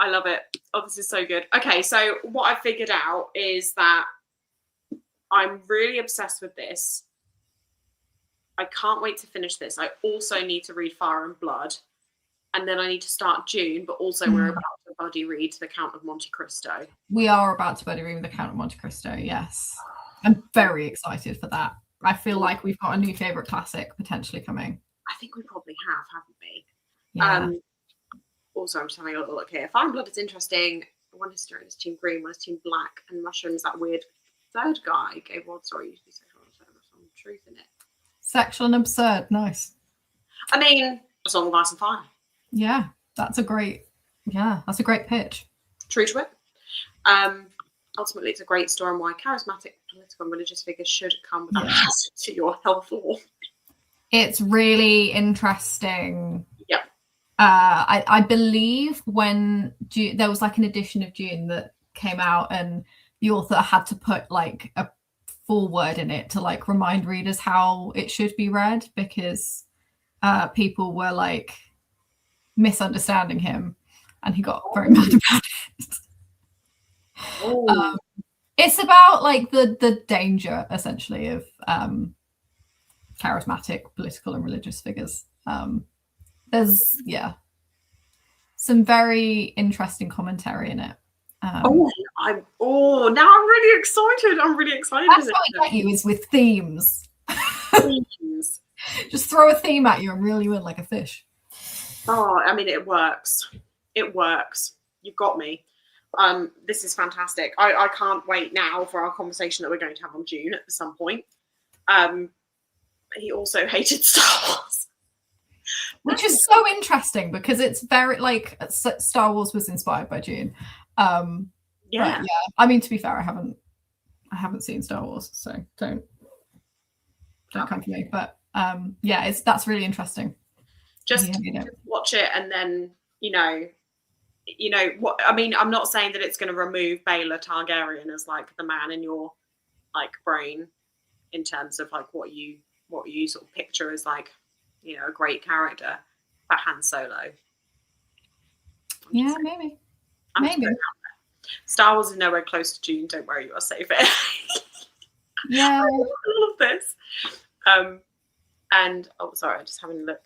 I love it. Oh, this is so good. Okay, so what I figured out is that I'm really obsessed with this. I can't wait to finish this. I also need to read Fire and Blood. And then I need to start Dune, but also we're about to buddy read The Count of Monte Cristo.
We are about to buddy read The Count of Monte Cristo, yes. I'm very excited for that. I feel like we've got a new favourite classic potentially coming.
I think we probably have, haven't we?
Yeah.
Also, I'm just having a little look here. Fire and Blood is interesting. One historian is Team Green, one is Team Black, and Mushroom is that weird third guy gave world story usually sexual and absurd with some truth in it.
Sexual and absurd, nice.
I mean, A Song of Ice and Fire.
Yeah, that's a great pitch.
True to it. Ultimately, it's a great story on why charismatic political and religious figures should come with access to your health law.
It's really interesting.
Yep.
I believe when there was like an edition of Dune that came out, and the author had to put like a foreword in it to like remind readers how it should be read, because people were like misunderstanding him, and he got very mad about it. It's about like the danger essentially of charismatic political and religious figures. There's some very interesting commentary in it.
Now I'm really excited.
That's what I get you is with themes. Just throw a theme at you and reel you in like a fish.
Oh, I mean, it works. It works. You've got me. This is fantastic. I can't wait now for our conversation that we're going to have on Dune at some point. He also hated Star Wars.
Which is so interesting because it's very like Star Wars was inspired by Dune.
Yeah.
I mean, to be fair, I haven't seen Star Wars, so don't come for me. But that's really interesting.
Just watch it, and then you know what I mean. I'm not saying that it's going to remove Baelor Targaryen as like the man in your like brain in terms of like what you sort of picture as like, you know, a great character, but Han Solo.
Yeah, maybe.
Star Wars is nowhere close to Dune. Don't worry, you are safe.
Yeah.
I love all of this. And sorry, I'm just having a look.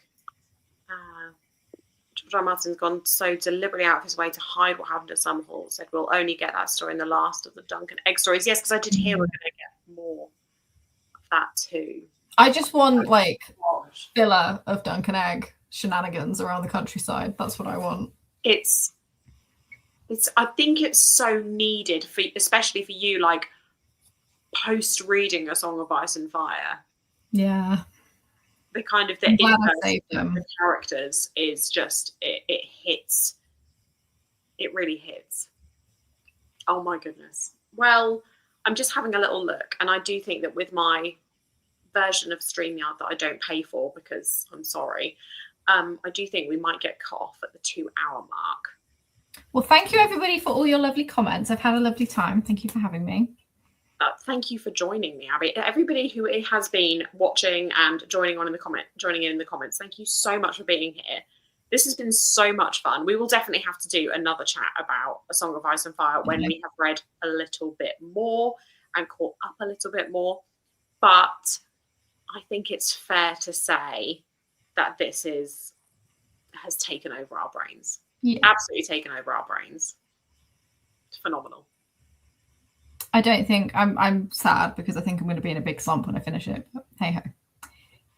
George R. Martin's gone so deliberately out of his way to hide what happened at Summerhall. Said we'll only get that story in the last of the Dunk and Egg stories. Yes, because I did hear we're going to get more of that too.
I just want like filler of Dunk and Egg shenanigans around the countryside. That's what I want.
It's. I think it's so needed especially for you, like post reading A Song of Ice and Fire.
Yeah.
The kind of the characters is just it hits. It really hits. Oh my goodness. Well, I'm just having a little look, and I do think that with my version of StreamYard that I don't pay for because I'm sorry, I do think we might get cut off at the 2-hour mark.
Well, thank you everybody for all your lovely comments. I've had a lovely time. Thank you for having me.
Thank you for joining me, Abby. Everybody who has been watching and joining in the comments, thank you so much for being here. This has been so much fun. We will definitely have to do another chat about A Song of Ice and Fire when we have read a little bit more and caught up a little bit more. But I think it's fair to say that this has taken over our brains. Yeah. Absolutely taken over our brains. It's phenomenal.
I don't think I'm sad because I think I'm going to be in a big slump when I finish it. But hey ho,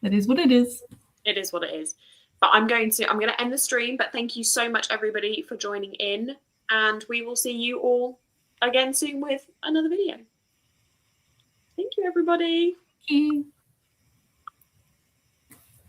that is what it is.
It is what it is. But I'm going to end the stream. But thank you so much, everybody, for joining in, and we will see you all again soon with another video. Thank you, everybody.
Thank you.